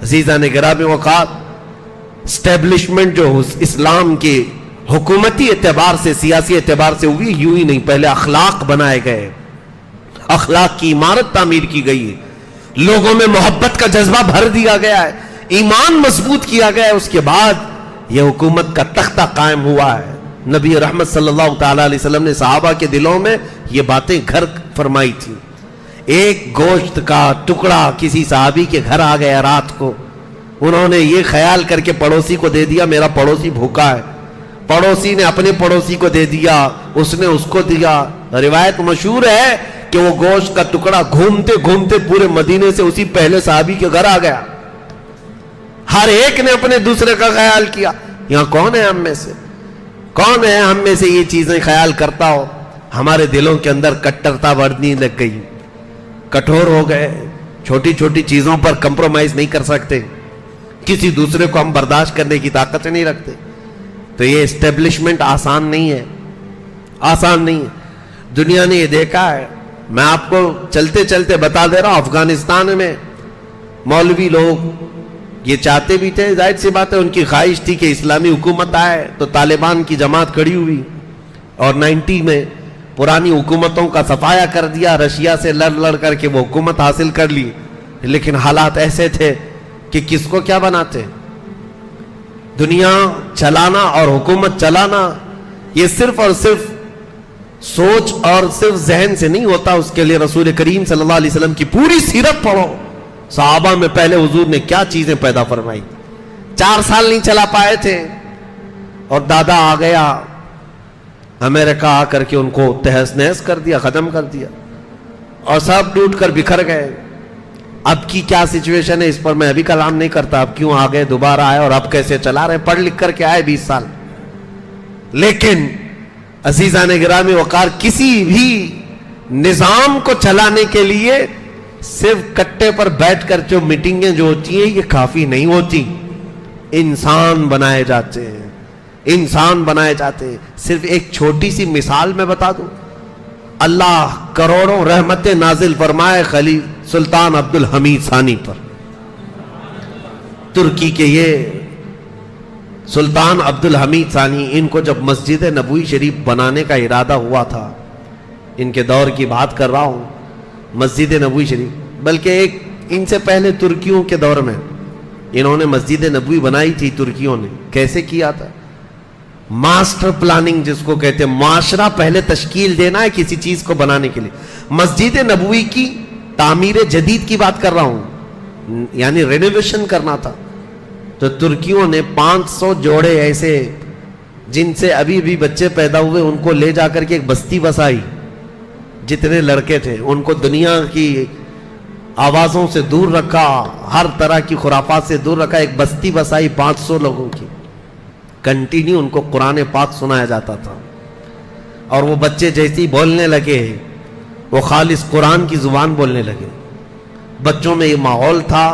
عزیزان گرامی وقار، اسٹیبلشمنٹ جو اسلام کے حکومتی اعتبار سے، سیاسی اعتبار سے ہوئی، یوں ہی نہیں، پہلے اخلاق بنائے گئے، اخلاق کی عمارت تعمیر کی گئی ہے، لوگوں میں محبت کا جذبہ بھر دیا گیا ہے، ایمان مضبوط کیا گیا ہے، اس کے بعد یہ حکومت کا تختہ قائم ہوا ہے۔ نبی رحمت صلی اللہ تعالیٰ علیہ وسلم نے صحابہ کے دلوں میں یہ باتیں گھر فرمائی تھی۔ ایک گوشت کا ٹکڑا کسی صحابی کے گھر آ گیا رات کو، انہوں نے یہ خیال کر کے پڑوسی کو دے دیا میرا پڑوسی بھوکا ہے، پڑوسی نے اپنے پڑوسی کو دے دیا، اس نے اس کو دیا۔ روایت مشہور ہے کہ وہ گوشت کا ٹکڑا گھومتے گھومتے پورے مدینے سے اسی پہلے صحابی کے گھر آ گیا۔ ہر ایک نے اپنے دوسرے کا خیال کیا۔ یہاں کون ہے ہم میں سے، کون ہے ہم میں سے یہ چیزیں خیال کرتا ہو؟ ہمارے دلوں کے اندر کٹرتا بڑھنے لگ گئی، کٹھور ہو گئے، چھوٹی چھوٹی چیزوں پر کمپرومائز نہیں کر سکتے، کسی دوسرے کو ہم برداشت کرنے کی طاقت نہیں رکھتے۔ تو یہ اسٹیبلشمنٹ آسان نہیں ہے، آسان نہیں ہے۔ دنیا نے یہ دیکھا ہے، میں آپ کو چلتے چلتے بتا دے رہا ہوں، افغانستان میں مولوی لوگ یہ چاہتے بھی تھے، ظاہر سی بات ہے ان کی خواہش تھی کہ اسلامی حکومت آئے، تو طالبان کی جماعت کھڑی ہوئی اور 90 میں پرانی حکومتوں کا صفایا کر دیا، رشیا سے لڑ کر کے وہ حکومت حاصل کر لی۔ لیکن حالات ایسے تھے کہ کس کو کیا بناتے؟ دنیا چلانا اور حکومت چلانا یہ صرف اور صرف سوچ اور صرف ذہن سے نہیں ہوتا، اس کے لیے رسول کریم صلی اللہ علیہ وسلم کی پوری سیرت پڑھو۔ صحابہ میں پہلے حضور نے کیا چیزیں پیدا فرمائی، 4 سال نہیں چلا پائے تھے اور دادا آ گیا امریکہ، آ کر کے ان کو تہس نہس کر دیا، ختم کر دیا اور سب ٹوٹ کر بکھر گئے۔ اب کی کیا سچویشن ہے اس پر میں ابھی کلام نہیں کرتا، اب کیوں آ گئے، دوبارہ آئے اور اب کیسے چلا رہے، پڑھ لکھ کر کے آئے 20 سال۔ لیکن عزیزان گرامی وقار، کسی بھی نظام کو چلانے کے لیے صرف کٹے پر بیٹھ کر جو میٹنگیں جو ہوتی ہیں یہ کافی نہیں ہوتی، انسان بنائے جاتے ہیں، انسان بنائے جاتے ہیں۔ صرف ایک چھوٹی سی مثال میں بتا دوں، اللہ کروڑوں رحمتیں نازل فرمائے خلیل سلطان عبد الحمید ثانی پر۔ ترکی کے یہ سلطان عبد الحمید ثانی، ان کو جب مسجد نبوی شریف بنانے کا ارادہ ہوا تھا، ان کے دور کی بات کر رہا ہوں، مسجد نبوی شریف، بلکہ ایک ان سے پہلے ترکیوں کے دور میں انہوں نے مسجد نبوی بنائی تھی۔ ترکیوں نے کیسے کیا تھا؟ ماسٹر پلاننگ جس کو کہتے ہیں، معاشرہ پہلے تشکیل دینا ہے کسی چیز کو بنانے کے لیے۔ مسجد نبوی کی تعمیر جدید کی بات کر رہا ہوں، یعنی رینوویشن کرنا تھا، تو ترکیوں نے 500 جوڑے ایسے جن سے ابھی بھی بچے پیدا ہوئے ان کو لے جا کر کے ایک بستی بسائی، جتنے لڑکے تھے ان کو دنیا کی آوازوں سے دور رکھا، ہر طرح کی خرافات سے دور رکھا، ایک بستی بسائی 500 لوگوں کی، کنٹینیو ان کو قرآن پاک سنایا جاتا تھا، اور وہ بچے جیسے ہی بولنے لگے وہ خالص قرآن کی زبان بولنے لگے۔ بچوں میں یہ ماحول تھا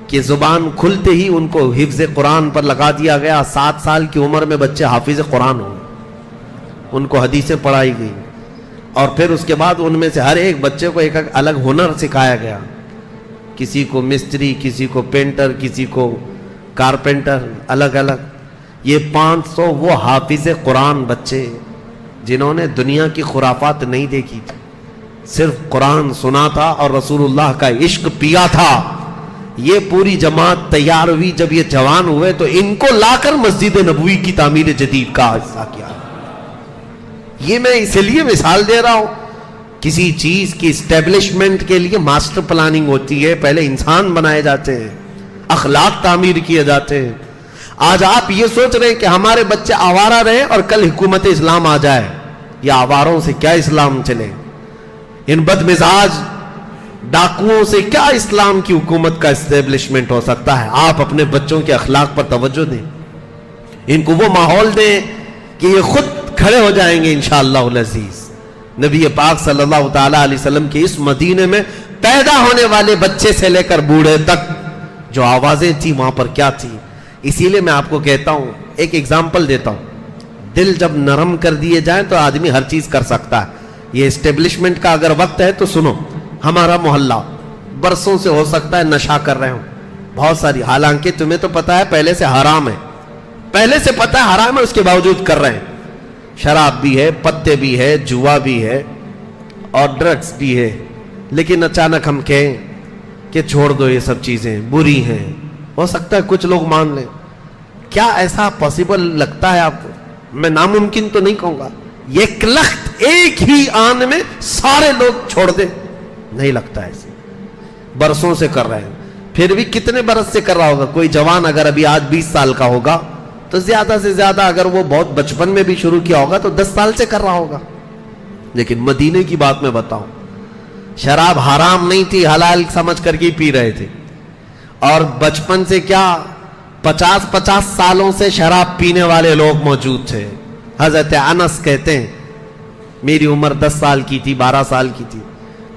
کہ زبان کھلتے ہی ان کو حفظ قرآن پر لگا دیا گیا۔ 7 سال کی عمر میں بچے حافظ قرآن ہوئے، ان کو حدیثیں پڑھائی گئی، اور پھر اس کے بعد ان میں سے ہر ایک بچے کو ایک الگ ہنر سکھایا گیا، کسی کو مستری، کسی کو پینٹر، کسی کو کارپینٹر، الگ الگ۔ یہ 500 وہ حافظ قرآن بچے جنہوں نے دنیا کی خرافات نہیں دیکھی تھی، صرف قرآن سنا تھا اور رسول اللہ کا عشق پیا تھا۔ یہ پوری جماعت تیار ہوئی، جب یہ جوان ہوئے تو ان کو لا کر مسجد نبوی کی تعمیر جدید کا حصہ کیا۔ یہ میں اس لیے مثال دے رہا ہوں، کسی چیز کی اسٹیبلشمنٹ کے لیے ماسٹر پلاننگ ہوتی ہے، پہلے انسان بنائے جاتے ہیں، اخلاق تعمیر کیے جاتے ہیں۔ آج آپ یہ سوچ رہے ہیں کہ ہمارے بچے آوارہ رہیں اور کل حکومت اسلام آ جائے، یا آواروں سے کیا اسلام چلے؟ ان بد مزاج ڈاکوؤں سے کیا اسلام کی حکومت کا اسٹیبلشمنٹ ہو سکتا ہے؟ آپ اپنے بچوں کے اخلاق پر توجہ دیں، ان کو وہ ماحول دیں کہ یہ خود کھڑے ہو جائیں گے انشاءاللہ العزیز۔ نبی پاک صلی اللہ تعالیٰ علیہ وسلم کے اس مدینے میں پیدا ہونے والے بچے سے لے کر بوڑھے تک جو آوازیں تھیں وہاں پر کیا تھی۔ اسی لیے میں آپ کو کہتا ہوں، ایک ایگزامپل دیتا ہوں، دل جب نرم کر دیے جائیں تو آدمی ہر چیز کر سکتا ہے۔ یہ اسٹیبلشمنٹ کا اگر وقت ہے تو سنو، ہمارا محلہ برسوں سے ہو سکتا ہے نشہ کر رہے ہوں، بہت ساری. حالانکہ تمہیں تو پتا ہے پہلے سے حرام ہے, پہلے سے پتا ہے حرام ہے, اس کے باوجود کر رہے ہیں. شراب بھی ہے, پتے بھی ہے, جوا بھی ہے اور ڈرگس بھی ہے. لیکن اچانک ہم کہیں کہ چھوڑ دو یہ سب چیزیں بری ہیں. ہو سکتا ہے کچھ لوگ مان لیں. کیا ایسا پاسبل لگتا ہے آپ کو؟ میں ناممکن تو نہیں کہوں گا, ایک لخت ایک ہی آن میں سارے لوگ چھوڑ دیں, نہیں لگتا ایسے. برسوں سے کر رہے ہیں. پھر بھی کتنے برس سے کر رہا ہوگا؟ کوئی جوان اگر ابھی آج 20 سال کا ہوگا تو زیادہ سے زیادہ اگر وہ بہت بچپن میں بھی شروع کیا ہوگا تو 10 سال سے کر رہا ہوگا. لیکن مدینے کی بات میں بتاؤں, شراب حرام نہیں تھی, حلال سمجھ کر کے پی رہے تھے. اور بچپن سے کیا 50 سالوں سے شراب پینے والے لوگ موجود تھے. حضرت انس کہتے ہیں میری عمر 10 سال کی تھی, 12 سال کی تھی,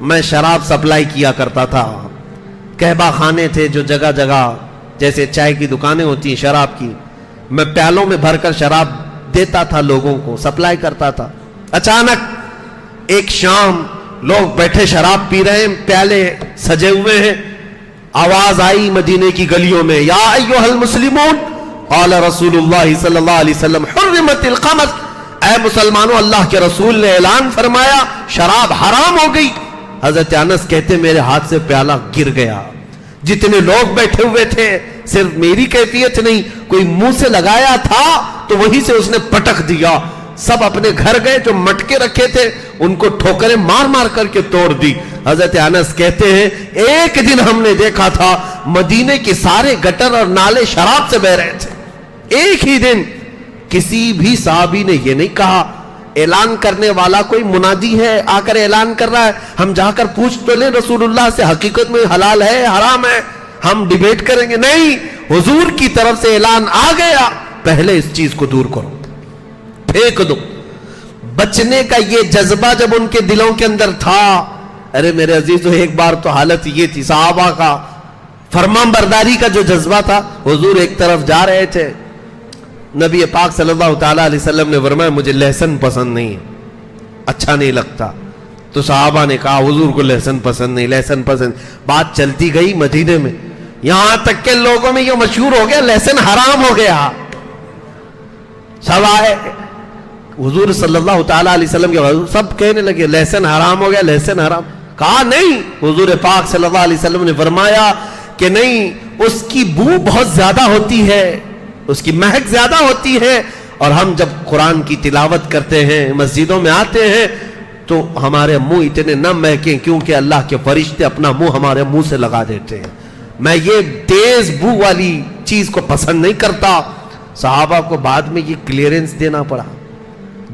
میں شراب سپلائی کیا کرتا تھا. کہبہ خانے تھے جو جگہ جگہ, جیسے چائے کی دکانیں ہوتی ہیں شراب کی, میں پیالوں میں بھر کر شراب دیتا تھا, لوگوں کو سپلائی کرتا تھا. اچانک ایک شام لوگ بیٹھے شراب پی رہے ہیں, پیالے سجے ہوئے ہیں, آواز آئی مدینے کی گلیوں میں, یا ایھا المسلمون قال رسول اللہ صلی اللہ علیہ وسلم حرمت الخمر, اے مسلمانوں اللہ کے رسول نے اعلان فرمایا شراب حرام ہو گئی. حضرت انس کہتے میرے ہاتھ سے پیالہ گر گیا. جتنے لوگ بیٹھے ہوئے تھے, صرف میری کیفیت نہیں, کوئی منہ سے لگایا تھا تو وہیں سے اس نے پٹک دیا. سب اپنے گھر گئے, جو مٹکے رکھے تھے ان کو ٹھوکریں مار مار کر کے توڑ دی. حضرت انس کہتے ہیں ایک دن ہم نے دیکھا تھا مدینے کے سارے گٹر اور نالے شراب سے بہ رہے تھے. ایک ہی دن. کسی بھی صحابی نے یہ نہیں کہا. اعلان کرنے والا کوئی منادی ہے, آ کر اعلان کر رہا ہے, ہم جا کر پوچھ تو لیں رسول اللہ سے حقیقت میں حلال ہے حرام ہے, ہم ڈیبیٹ کریں گے. نہیں, حضور کی طرف سے اعلان آ گیا, پہلے اس چیز کو دور کرو, پھینک دو. بچنے کا یہ جذبہ جب ان کے دلوں کے اندر تھا, ارے میرے عزیزو ایک بار تو حالت یہ تھی, صحابہ کا فرمان برداری کا جو جذبہ تھا. حضور ایک طرف جا رہے تھے, نبی پاک صلی اللہ تعالیٰ علیہ وسلم نے فرمایا مجھے لہسن پسند نہیں ہے, اچھا نہیں لگتا. تو صحابہ نے کہا حضور کو لہسن پسند نہیں, لہسن پسند. بات چلتی گئی مدینے میں, یہاں تک کہ لوگوں میں یہ مشہور ہو گیا لہسن حرام ہو گیا. سب آئے حضور صلی اللہ تعالیٰ علیہ وسلم کے حضور, سب کہنے لگے لہسن حرام ہو گیا, لہسن حرام. کہا نہیں, حضور پاک صلی اللہ علیہ وسلم نے فرمایا کہ نہیں, اس کی بو بہت زیادہ ہوتی ہے, اس کی مہک زیادہ ہوتی ہے, اور ہم جب قرآن کی تلاوت کرتے ہیں مسجدوں میں آتے ہیں تو ہمارے منہ اتنے نہ مہکیں, کیونکہ اللہ کے فرشتے اپنا منہ ہمارے منہ سے لگا دیتے ہیں. میں یہ تیز بو والی چیز کو پسند نہیں کرتا. صحابہ کو بعد میں یہ کلیئرنس دینا پڑا.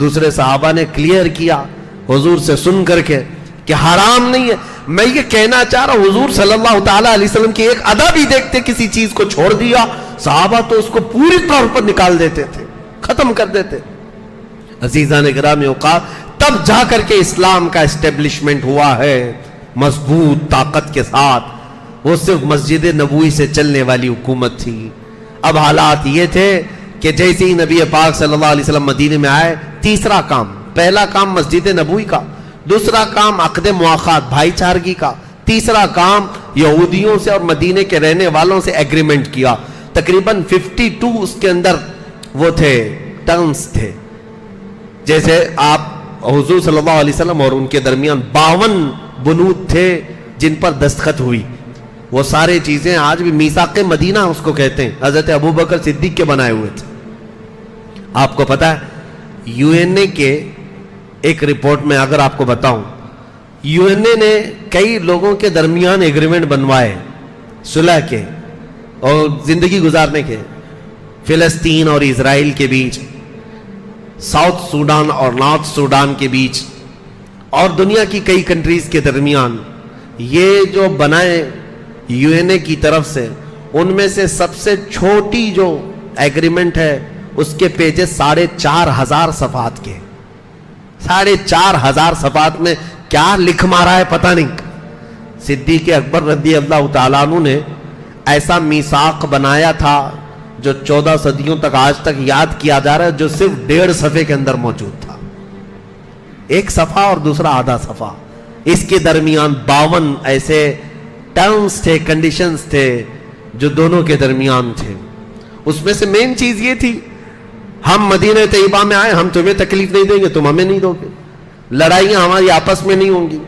دوسرے صحابہ نے کلیئر کیا حضور سے سن کر کے کہ حرام نہیں ہے. میں یہ کہنا چاہ رہا ہوں حضور صلی اللہ تعالیٰ علیہ وسلم کی ایک ادا بھی دیکھتے, کسی چیز کو چھوڑ دیا, صحابہ تو اس کو پوری طور پر نکال دیتے تھے, ختم کر دیتے. عزیزان گرامی اوقات, تب جا کر کے اسلام کا اسٹیبلشمنٹ ہوا ہے مضبوط طاقت کے ساتھ. وہ صرف مسجد نبوی سے چلنے والی حکومت تھی. اب حالات یہ تھے کہ جیسے ہی نبی پاک صلی اللہ علیہ وسلم مدینے میں آئے, تیسرا کام, پہلا کام مسجد نبوی کا, دوسرا کام عقد مواخات بھائی چارگی کا, تیسرا کام یہودیوں سے اور مدینے کے رہنے والوں سے ایگریمنٹ کیا. تقریباً 52 اس کے اندر وہ تھے, ٹرمز تھے. جیسے آپ حضور صلی اللہ علیہ وسلم اور ان کے درمیان 52 بنود تھے جن پر دستخط ہوئی. وہ سارے چیزیں آج بھی میثاق مدینہ اس کو کہتے ہیں, حضرت ابوبکر صدیق کے بنائے ہوئے تھے. آپ کو پتا ہے یو این اے کے ایک رپورٹ میں اگر آپ کو بتاؤں, یو این اے نے کئی لوگوں کے درمیان ایگریمنٹ بنوائے صلح کے اور زندگی گزارنے کے. فلسطین اور اسرائیل کے بیچ, ساؤتھ سوڈان اور نارتھ سوڈان کے بیچ, اور دنیا کی کئی کنٹریز کے درمیان. یہ جو بنائے یو این اے کی طرف سے, ان میں سے سب سے چھوٹی جو ایگریمنٹ ہے اس کے پیجز 4,500 صفحات کے. 4,500 صفحات میں کیا لکھ مارا ہے پتہ نہیں. صدیق اکبر رضی اللہ تعالیٰ عنہ نے ایسا میثاق بنایا تھا جو 14 صدیوں تک آج تک یاد کیا جا رہا ہے, جو صرف 1.5 صفحے کے اندر موجود تھا. ایک صفحہ اور دوسرا آدھا صفحہ, اس کے درمیان 52 ایسے ٹرمز تھے, کنڈیشنز تھے جو دونوں کے درمیان تھے. اس میں سے مین چیز یہ تھی ہم مدینہ طیبہ میں آئے, ہم تمہیں تکلیف نہیں دیں گے, تم ہمیں نہیں دو گے, لڑائیاں ہماری آپس میں نہیں ہوں گی,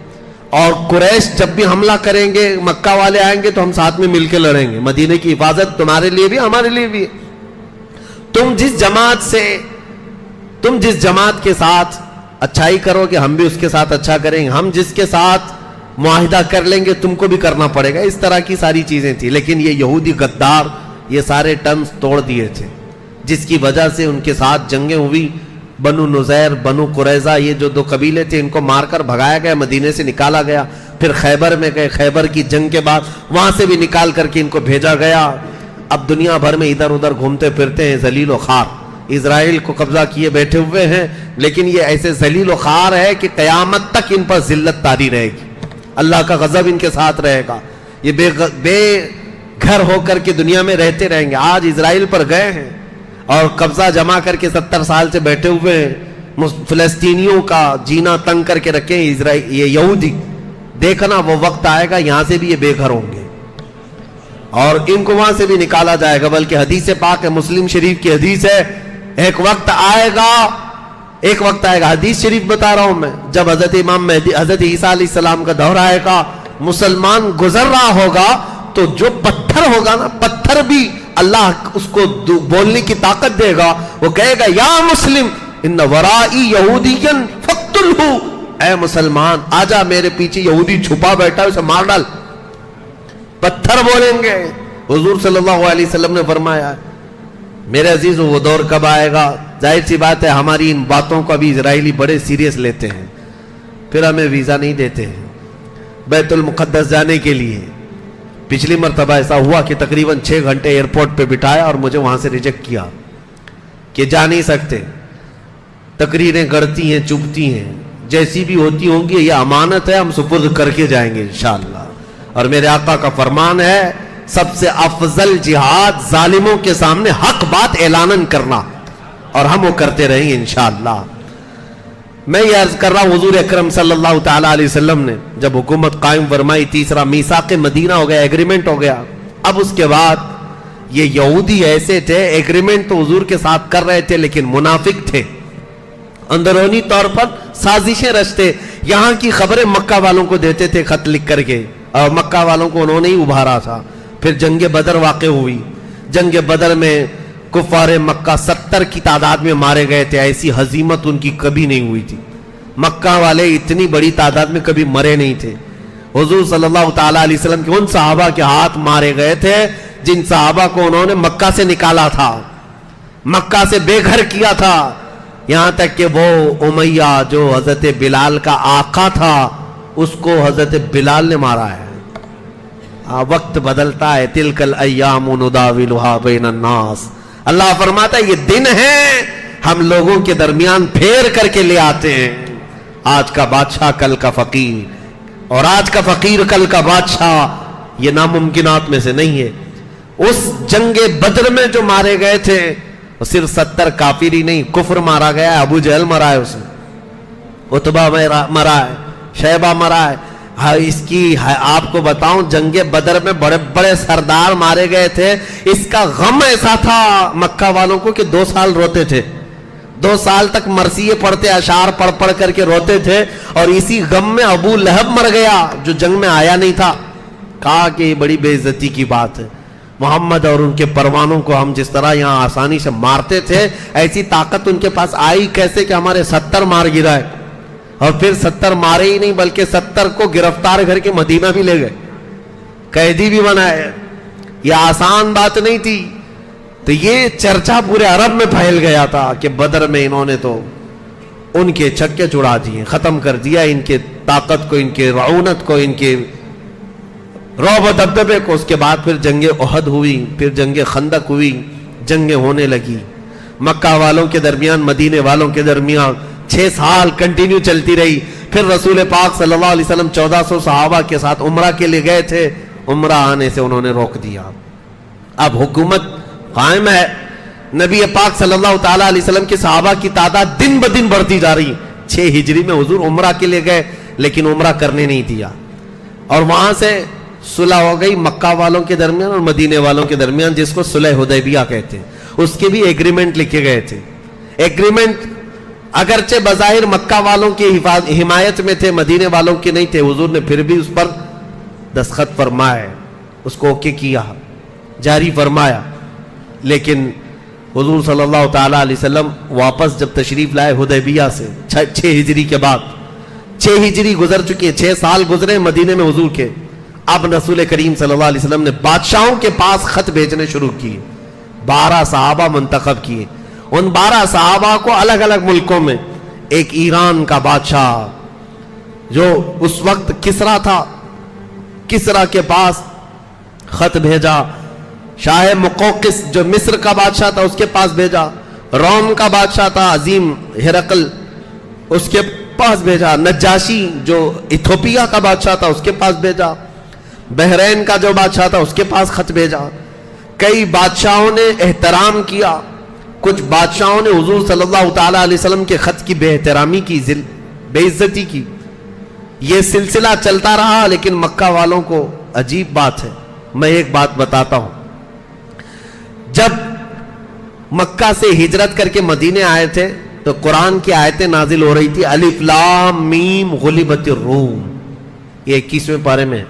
اور قریش جب بھی حملہ کریں گے مکہ والے آئیں گے تو ہم ساتھ میں مل کے لڑیں گے, مدینہ کی حفاظت تمہارے لیے بھی ہمارے لیے بھی. تم جس جماعت کے ساتھ اچھائی کرو گے ہم بھی اس کے ساتھ اچھا کریں گے, ہم جس کے ساتھ معاہدہ کر لیں گے تم کو بھی کرنا پڑے گا. اس طرح کی ساری چیزیں تھیں. لیکن یہ یہودی غدار یہ سارے ٹرمز توڑ دیے تھے, جس کی وجہ سے ان کے ساتھ جنگیں ہوئی. بنو نذیر, بنو قریظہ, یہ جو 2 قبیلے تھے ان کو مار کر بھگایا گیا, مدینے سے نکالا گیا. پھر خیبر میں گئے, خیبر کی جنگ کے بعد وہاں سے بھی نکال کر کے ان کو بھیجا گیا. اب دنیا بھر میں ادھر ادھر گھومتے پھرتے ہیں ذلیل و خوار, اسرائیل کو قبضہ کیے بیٹھے ہوئے ہیں. لیکن یہ ایسے ذلیل و خوار ہے کہ قیامت تک ان پر ذلت طاری رہے گی, اللہ کا غضب ان کے ساتھ رہے گا. یہ بے گھر ہو کر کے دنیا میں رہتے رہیں گے. آج اسرائیل پر گئے ہیں اور قبضہ جما کر کے 70 سال سے بیٹھے ہوئے ہیں. فلسطینیوں کا جینا تنگ کر کے رکھے ہیں یہ یہودی. دیکھنا وہ وقت آئے گا یہاں سے بھی یہ بے گھر ہوں گے اور ان کو وہاں سے بھی نکالا جائے گا. بلکہ حدیث پاک ہے, مسلم شریف کی حدیث ہے, ایک وقت آئے گا, حدیث شریف بتا رہا ہوں میں, جب حضرت امام مہدی حضرت عیسیٰ علیہ السلام کا دور آئے گا, مسلمان گزر رہا ہوگا تو جو پتھر ہوگا نا, پتھر بھی اللہ اس کو بولنے کی طاقت دے گا. وہ کہے گا یا مسلم ان ورائی یہودیا فقتلہ, اے مسلمان آجا میرے پیچھے یہودی چھپا بیٹھا ہے اسے مار ڈال. پتھر بولیں گے. حضور صلی اللہ علیہ وسلم نے فرمایا میرے عزیز وہ دور کب آئے گا؟ ظاہر سی بات ہے ہماری ان باتوں کو ابھی اسرائیلی بڑے سیریس لیتے ہیں, پھر ہمیں ویزا نہیں دیتے ہیں بیت المقدس جانے کے لیے. پچھلی مرتبہ ایسا ہوا کہ تقریباً 6 گھنٹے ایئرپورٹ پہ بٹھایا اور مجھے وہاں سے ریجیکٹ کیا کہ جا نہیں سکتے. تقریریں گڑتی ہیں, چبھتی ہیں, جیسی بھی ہوتی ہوں گی, یہ امانت ہے, ہم سپرد کر کے جائیں گے انشاءاللہ. اور میرے آقا کا فرمان ہے سب سے افضل جہاد ظالموں کے سامنے حق بات اعلان کرنا, اور ہم وہ کرتے رہیں گے انشاءاللہ. میں یہ عرض کر رہا ہوں حضور اکرم صلی اللہ تعالی علیہ وسلم نے جب حکومت قائم فرمائی, تیسرا میثاق مدینہ ہو گیا, ایگریمنٹ ہو گیا. اب اس کے بعد یہ یہودی ایسے تھے, ایگریمنٹ تو حضور کے ساتھ کر رہے تھے لیکن منافق تھے, اندرونی طور پر سازشیں رچتے. یہاں کی خبریں مکہ والوں کو دیتے تھے خط لکھ کر کے, اور مکہ والوں کو انہوں نے ہی ابھارا تھا. پھر جنگ بدر واقع ہوئی. جنگ بدر میں کفار مکہ 70 کی تعداد میں مارے گئے تھے. ایسی ہزیمت ان کی کبھی نہیں ہوئی تھی. مکہ والے اتنی بڑی تعداد میں کبھی مرے نہیں تھے. حضور صلی اللہ تعالی علیہ وسلم کے ان صحابہ کے ہاتھ مارے گئے تھے جن صحابہ کو انہوں نے مکہ سے نکالا تھا, مکہ سے بے گھر کیا تھا. یہاں تک کہ وہ امیہ جو حضرت بلال کا آقا تھا اس کو حضرت بلال نے مارا ہے. وقت بدلتا ہے, تلک الایام نداولها بین الناس. اللہ فرماتا ہے یہ دن ہے ہم لوگوں کے درمیان پھیر کر کے لے آتے ہیں. آج کا بادشاہ کل کا فقیر, اور آج کا فقیر کل کا بادشاہ, یہ ناممکنات میں سے نہیں ہے. اس جنگ بدر میں جو مارے گئے تھے صرف 70 کافر ہی نہیں, کفر مارا گیا ہے, ابو جہل مرا ہے, اسے عتبہ مرا ہے, شیبہ مرا ہے. اس کی آپ کو بتاؤں جنگ بدر میں بڑے بڑے سردار مارے گئے تھے. اس کا غم ایسا تھا مکہ والوں کو کہ 2 سال روتے تھے, 2 سال تک مرثیے پڑھتے, اشعار پڑھ کر کے روتے تھے. اور اسی غم میں ابو لہب مر گیا جو جنگ میں آیا نہیں تھا. کہا کہ یہ بڑی بے عزتی کی بات ہے, محمد اور ان کے پروانوں کو ہم جس طرح یہاں آسانی سے مارتے تھے ایسی طاقت ان کے پاس آئی کیسے کہ ہمارے 70 مار گرائے. اور پھر 70 مارے ہی نہیں بلکہ 70 کو گرفتار کر کے مدینہ بھی لے گئے, قیدی بھی بنائے. یہ آسان بات نہیں تھی. تو یہ چرچا پورے عرب میں پھیل گیا تھا کہ بدر میں انہوں نے تو ان کے چھکے چھڑا دیے, ختم کر دیا ان کے طاقت کو, ان کے رعونت کو, ان کے رعب و دبدبے کو. اس کے بعد پھر جنگ احد ہوئی, پھر جنگ خندق ہوئی, جنگیں ہونے لگی مکہ والوں کے درمیان, مدینے والوں کے درمیان. 6 سال کنٹینیو چلتی رہی. پھر رسول پاک صلی اللہ علیہ وسلم 1400 صحابہ کے ساتھ عمرہ کے لیے گئے تھے, عمرہ آنے سے انہوں نے روک دیا. اب حکومت قائم ہے. نبی پاک صلی اللہ تعالی علیہ وسلم کے صحابہ کی تعداد دن بدن بڑھتی جا رہی. 6 ہجری میں حضور عمرہ کے لیے گئے لیکن عمرہ کرنے نہیں دیا, اور وہاں سے صلح ہو گئی مکہ والوں کے درمیان اور مدینے والوں کے درمیان، جس کو صلح حدیبیہ کہتے ہیں. اس کے بھی ایگریمنٹ لکھے گئے تھے. ایگریمنٹ اگرچہ بظاہر مکہ والوں کی حمایت میں تھے، مدینے والوں کے نہیں تھے، حضور نے پھر بھی اس پر دستخط فرمائے، اس کو اوکے کیا، جاری فرمایا. لیکن حضور صلی اللہ تعالیٰ علیہ وسلم واپس جب تشریف لائے حدیبیہ سے 6 ہجری کے بعد، 6 ہجری گزر چکی ہے، 6 سال گزرے مدینے میں حضور کے. اب رسول کریم صلی اللہ علیہ وسلم نے بادشاہوں کے پاس خط بھیجنے شروع کیے. 12 صحابہ منتخب کیے. ان 12 صحابہ کو الگ الگ ملکوں میں، ایک ایران کا بادشاہ جو اس وقت کسرا تھا، کسرا کے پاس خط بھیجا. شاہ مقوقس جو مصر کا بادشاہ تھا اس کے پاس بھیجا. روم کا بادشاہ تھا عظیم ہرقل، اس کے پاس بھیجا. نجاشی جو ایتھوپیا کا بادشاہ تھا اس کے پاس بھیجا. بحرین کا جو بادشاہ تھا اس کے پاس خط بھیجا. کئی بادشاہوں نے احترام کیا، کچھ بادشاہوں نے حضور صلی اللہ تعالیٰ علیہ وسلم کے خط کی بے احترامی کی، بے عزتی کی. یہ سلسلہ چلتا رہا. لیکن مکہ والوں کو عجیب بات ہے، میں ایک بات بتاتا ہوں. جب مکہ سے ہجرت کر کے مدینے آئے تھے تو قرآن کی آیتیں نازل ہو رہی تھی. الف لام میم غلبت الروم، یہ 21ویں پارے میں.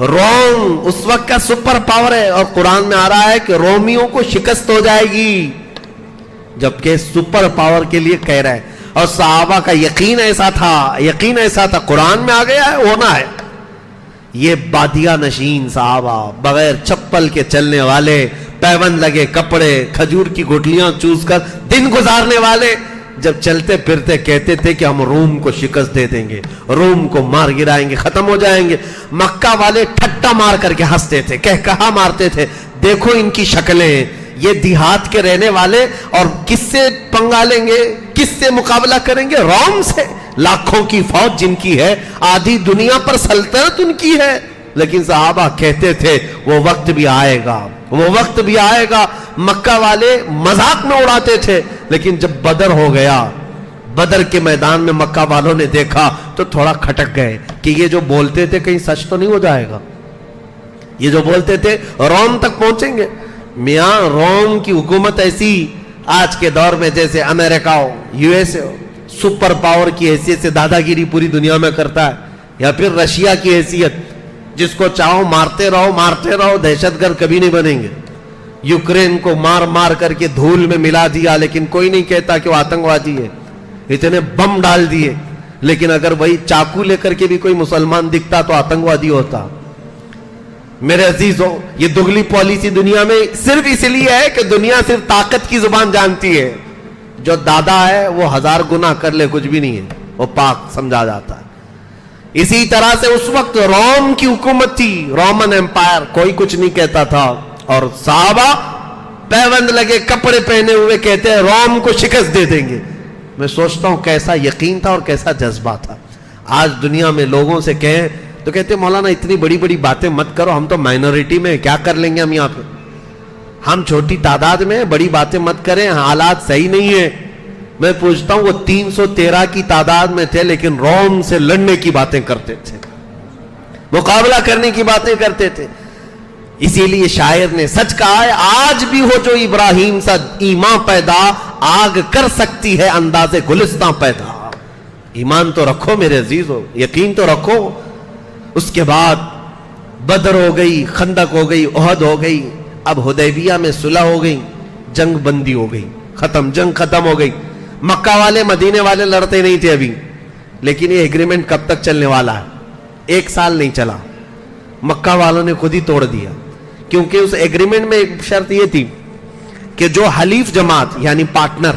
روم اس وقت کا سپر پاور ہے اور قرآن میں آ رہا ہے کہ رومیوں کو شکست ہو جائے گی، جبکہ سپر پاور کے لیے کہہ رہا ہے. اور صحابہ کا یقین ایسا تھا قرآن میں آ گیا ہے، ہونا ہے. یہ بادیہ نشین صحابہ، بغیر چپل کے چلنے والے، پیوند لگے کپڑے، کھجور کی گٹلیاں چوس کر دن گزارنے والے، جب چلتے پھرتے کہتے تھے کہ ہم روم کو شکست دے دیں گے، روم کو مار گرائیں گے، ختم ہو جائیں گے. مکہ والے ٹھٹا مار کر کے ہنستے تھے، کہا مارتے تھے، دیکھو ان کی شکلیں، یہ دیہات کے رہنے والے، اور کس سے پنگا لیں گے، کس سے مقابلہ کریں گے؟ روم سے. لاکھوں کی فوج جن کی ہے، آدھی دنیا پر سلطنت ان کی ہے. لیکن صحابہ کہتے تھے وہ وقت بھی آئے گا، وہ وقت بھی آئے گا. مکہ والے مذاق میں اڑاتے تھے. لیکن جب بدر ہو گیا، بدر کے میدان میں مکہ والوں نے دیکھا تو تھوڑا کھٹک گئے کہ یہ جو بولتے تھے کہیں سچ تو نہیں ہو جائے گا. یہ جو بولتے تھے روم تک پہنچیں گے. میاں روم کی حکومت ایسی آج کے دور میں جیسے امریکہ ہو، یو ایس اے ہو، سپر پاور کی حیثیت سے دادا گیری پوری دنیا میں کرتا ہے، یا پھر رشیا کی حیثیت، جس کو چاہو مارتے رہو، دہشت گرد کبھی نہیں بنیں گے. یوکرین کو مار مار کر کے دھول میں ملا دیا، لیکن کوئی نہیں کہتا کہ وہ آتنکوادی ہے. اتنے بم ڈال دیے، لیکن اگر وہی چاقو لے کر کے بھی کوئی مسلمان دکھتا تو آتنکوادی ہوتا. میرے عزیزو، یہ دگلی پالیسی دنیا میں صرف اس لیے ہے کہ دنیا صرف طاقت کی زبان جانتی ہے. جو دادا ہے وہ 1000 گناہ کر لے کچھ بھی نہیں ہے، وہ پاک سمجھا جاتا ہے. اسی طرح سے اس وقت روم کی حکومت تھی، رومن امپائر، کوئی کچھ نہیں کہتا تھا. اور صحابہ پیوند لگے کپڑے پہنے ہوئے کہتے ہیں روم کو شکست دے دیں گے. میں سوچتا ہوں کیسا یقین تھا اور کیسا جذبہ تھا. آج دنیا میں لوگوں سے کہیں تو کہتے ہیں مولانا اتنی بڑی بڑی باتیں مت کرو، ہم تو مائنورٹی میں کیا کر لیں گے، ہم یہاں پہ ہم چھوٹی تعداد میں، بڑی باتیں مت کریں، حالات صحیح نہیں ہے. میں پوچھتا ہوں وہ 313 کی تعداد میں تھے لیکن روم سے لڑنے کی باتیں کرتے تھے، مقابلہ کرنے کی باتیں کرتے تھے. اسی لیے شاعر نے سچ کہا ہے، آج بھی ہو جو ابراہیم سا ایمان پیدا، آگ کر سکتی ہے انداز گلستان پیدا. ایمان تو رکھو میرے عزیزو، یقین تو رکھو. اس کے بعد بدر ہو گئی، خندق ہو گئی، احد ہو گئی. اب حدیبیہ میں صلح ہو گئی، جنگ بندی ہو گئی، جنگ ختم ہو گئی. مکہ والے مدینے والے لڑتے نہیں تھے ابھی. لیکن یہ ایگریمنٹ کب تک چلنے والا ہے؟ 1 سال نہیں چلا، مکہ والوں نے خود ہی توڑ دیا. کیونکہ اس ایگریمنٹ میں ایک شرط یہ تھی کہ جو حلیف جماعت یعنی پارٹنر،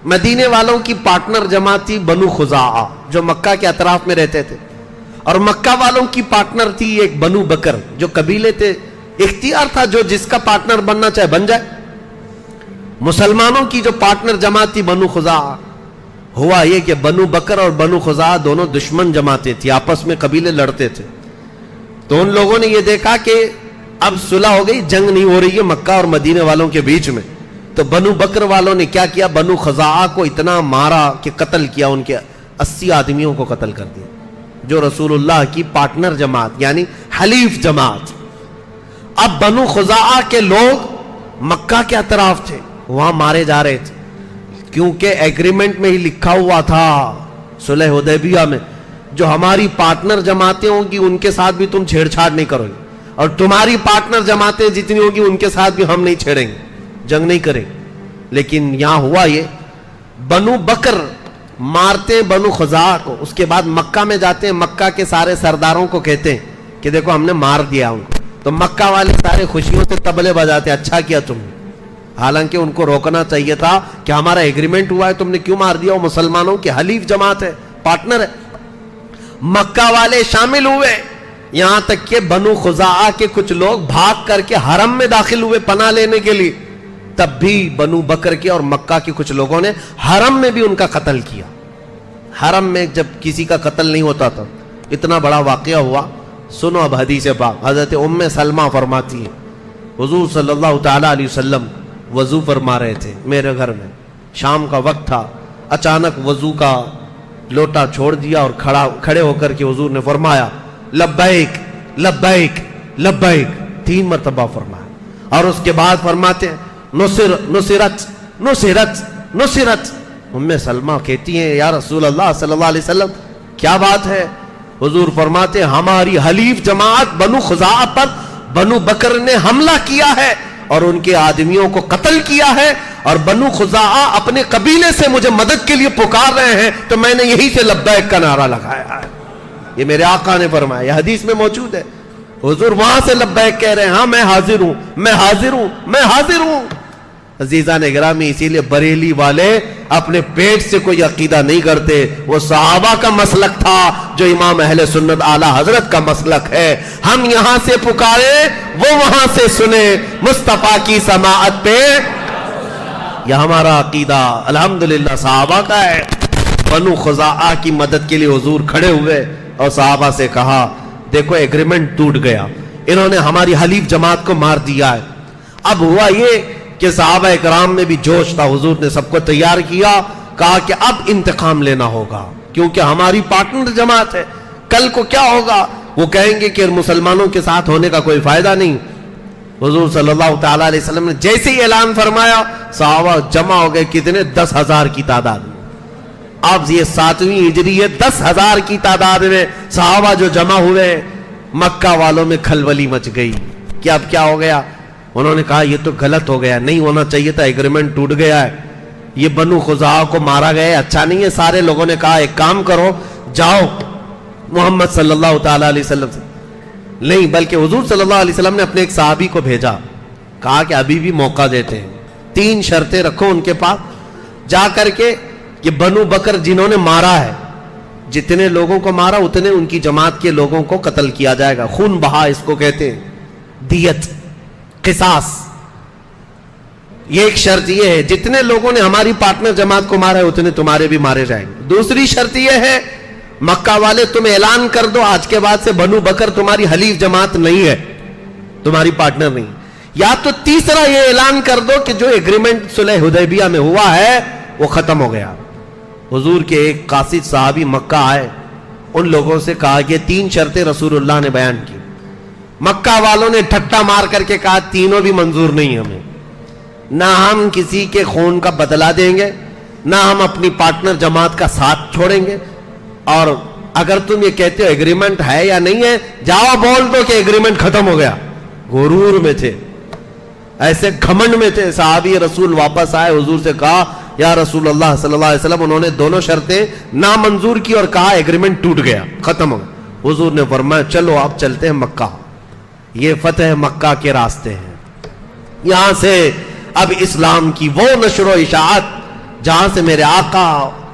مدینے والوں کی پارٹنر جماعت تھی بنو خزاعہ جو مکہ کے اطراف میں رہتے تھے، اور مکہ والوں کی پارٹنر تھی ایک بنو بکر جو قبیلے تھے. اختیار تھا جو جس کا پارٹنر بننا چاہے بن جائے. مسلمانوں کی جو پارٹنر جماعت تھی بنو خزاعہ. ہوا یہ کہ بنو بکر اور بنو خزاعہ دونوں دشمن جماعتیں تھی، آپس میں قبیلے لڑتے تھے. تو ان لوگوں نے یہ دیکھا کہ اب صلح ہو گئی، جنگ نہیں ہو رہی ہے مکہ اور مدینے والوں کے بیچ میں. تو بنو بکر والوں نے کیا کیا، بنو خزاعہ کو اتنا مارا کہ قتل کیا، ان کے 80 آدمیوں کو قتل کر دیا جو رسول اللہ کی پارٹنر جماعت یعنی حلیف جماعت. اب بنو خزاعہ کے لوگ مکہ کے اطراف تھے, وہاں مارے جا رہے تھے, کیونکہ ایگریمنٹ میں ہی لکھا ہوا تھا صلح حدیبیہ میں, جو ہماری پارٹنر جماعتیں ہوں گی ان کے ساتھ بھی تم چھیڑ چھاڑ نہیں کرو گے, اور تمہاری پارٹنر جماعتیں جتنی ہوگی ان کے ساتھ بھی ہم نہیں چھیڑیں گے, جنگ نہیں کریں. لیکن یہاں ہوا یہ, بنو بکر مارتے بنو خزاعہ کو, اس کے بعد مکہ میں جاتے ہیں, مکہ کے سارے سرداروں کو کہتے ہیں کہ دیکھو ہم نے مار دیا ان کو. تو مکہ والے سارے خوشیوں سے طبلے بجاتے, اچھا کیا تم نے, حالانکہ ان کو روکنا چاہیے تھا کہ ہمارا ایگریمنٹ ہوا ہے, تم نے کیوں مار دیا, وہ مسلمانوں کی حلیف جماعت ہے, پارٹنر ہے. مکہ والے شامل ہوئے, یہاں تک کہ بنو خزاعہ کے کچھ لوگ بھاگ کر کے حرم میں داخل ہوئے پناہ لینے کے لیے, تب بھی بنو بکر کے اور مکہ کے کچھ لوگوں نے حرم میں بھی ان کا قتل کیا. حرم میں جب کسی کا قتل نہیں ہوتا تھا, اتنا بڑا واقعہ ہوا. سنو اب حدیث پاک. حضرت ام سلمہ فرماتی ہے حضور صلی اللہ تعالی علیہ وسلم وضو فرما رہے تھے میرے گھر میں, شام کا وقت تھا, اچانک وضو کا لوٹا چھوڑ دیا اور کھڑے ہو کر کے حضور نے فرمایا لبیک لبیک لبیک, 3 مرتبہ فرمایا, اور اس کے بعد فرماتے ہیں نصرت نصرت نصرت. ام سلمہ کہتی ہیں یا رسول اللہ صلی اللہ علیہ وسلم کیا بات ہے؟ حضور فرماتے ہیں ہماری حلیف جماعت بنو خزاعہ پر بنو بکر نے حملہ کیا ہے اور ان کے آدمیوں کو قتل کیا ہے, اور بنو خزاعہ اپنے قبیلے سے مجھے مدد کے لیے پکار رہے ہیں, تو میں نے یہی سے لبیک کا نعرہ لگایا ہے. یہ میرے آقا نے فرمایا, یہ حدیث میں موجود ہے. حضور وہاں سے لبیک کہہ رہے ہیں, ہاں میں حاضر ہوں میں حاضر ہوں میں حاضر ہوں. عزیزان گرامی, اسی لیے بریلی والے اپنے پیٹ سے کوئی عقیدہ نہیں کرتے, وہ صحابہ کا مسلک تھا جو امام اہل سنت اعلی حضرت کا مسلک ہے. ہم یہاں سے پکارے وہ وہاں سے سنے, مصطفیٰ کی سماعت پہ یہ ہمارا عقیدہ الحمدللہ صحابہ کا ہے. بنو خزاعہ کی مدد کے لیے حضور کھڑے ہوئے اور صحابہ سے کہا دیکھو ایگریمنٹ ٹوٹ گیا, انہوں نے ہماری حلیف جماعت کو مار دیا ہے. اب ہوا یہ کہ صحابہ اکرام میں بھی جوش تھا, حضور نے سب کو تیار کیا, کہا کہ اب انتقام لینا ہوگا کیونکہ ہماری پارٹنر جماعت ہے, کل کو کیا ہوگا, وہ کہیں گے کہ مسلمانوں کے ساتھ ہونے کا کوئی فائدہ نہیں. حضور صلی اللہ تعالی علیہ وسلم نے جیسے ہی اعلان فرمایا صحابہ جمع ہو گئے, کتنے 10,000 کی تعداد میں. اب یہ 7ویں ہجری ہے, 10,000 کی تعداد میں صحابہ جو جمع ہوئے, مکہ والوں میں کھلبلی مچ گئی کہ اب کیا ہو گیا. انہوں نے کہا یہ تو غلط ہو گیا, نہیں ہونا چاہیے تھا, ایگریمنٹ ٹوٹ گیا ہے, یہ بنو خزاعہ کو مارا گیا ہے, اچھا نہیں ہے. سارے لوگوں نے کہا ایک کام کرو, جاؤ محمد صلی اللہ تعالی علیہ وسلم سے, نہیں بلکہ حضور صلی اللہ علیہ وسلم نے اپنے ایک صحابی کو بھیجا, کہا کہ ابھی بھی موقع دیتے ہیں, 3 شرطیں رکھو ان کے پاس, جا کر کے کہ بنو بکر جنہوں نے مارا ہے, جتنے لوگوں کو مارا اتنے ان کی جماعت کے لوگوں کو قتل کیا جائے گا. خون بہا اس کو کہتے ہیں, دیت قصاص. یہ ایک شرط یہ ہے جتنے لوگوں نے ہماری پارٹنر جماعت کو مارا ہے اتنے تمہارے بھی مارے جائیں گے. دوسری شرط یہ ہے مکہ والے تم اعلان کر دو آج کے بعد سے بنو بکر تمہاری حلیف جماعت نہیں ہے, تمہاری پارٹنر نہیں. یا تو تیسرا یہ اعلان کر دو کہ جو ایگریمنٹ صلح حدیبیہ میں ہوا ہے وہ ختم ہو گیا. حضور کے ایک قاصد صحابی مکہ آئے, ان لوگوں سے کہا کہ 3 شرطیں رسول اللہ نے بیان کی. مکہ والوں نے ٹھٹا مار کر کے کہا تینوں بھی منظور نہیں ہمیں, نہ ہم کسی کے خون کا بدلہ دیں گے, نہ ہم اپنی پارٹنر جماعت کا ساتھ چھوڑیں گے, اور اگر تم یہ کہتے ہو ایگریمنٹ ہے یا نہیں ہے, جاؤ بول دو کہ ایگریمنٹ ختم ہو گیا. غرور میں تھے, ایسے گھمنڈ میں تھے. صحابی رسول واپس آئے, حضور سے کہا یا رسول اللہ صلی اللہ علیہ وسلم انہوں نے دونوں شرطیں نامنظور کی اور کہا ایگریمنٹ ٹوٹ گیا, ختم ہو گیا. حضور نے فرمایا چلو آپ چلتے ہیں مکہ, یہ فتح مکہ کے راستے ہیں. یہاں سے اب اسلام کی وہ نشر و اشاعت جہاں سے میرے آقا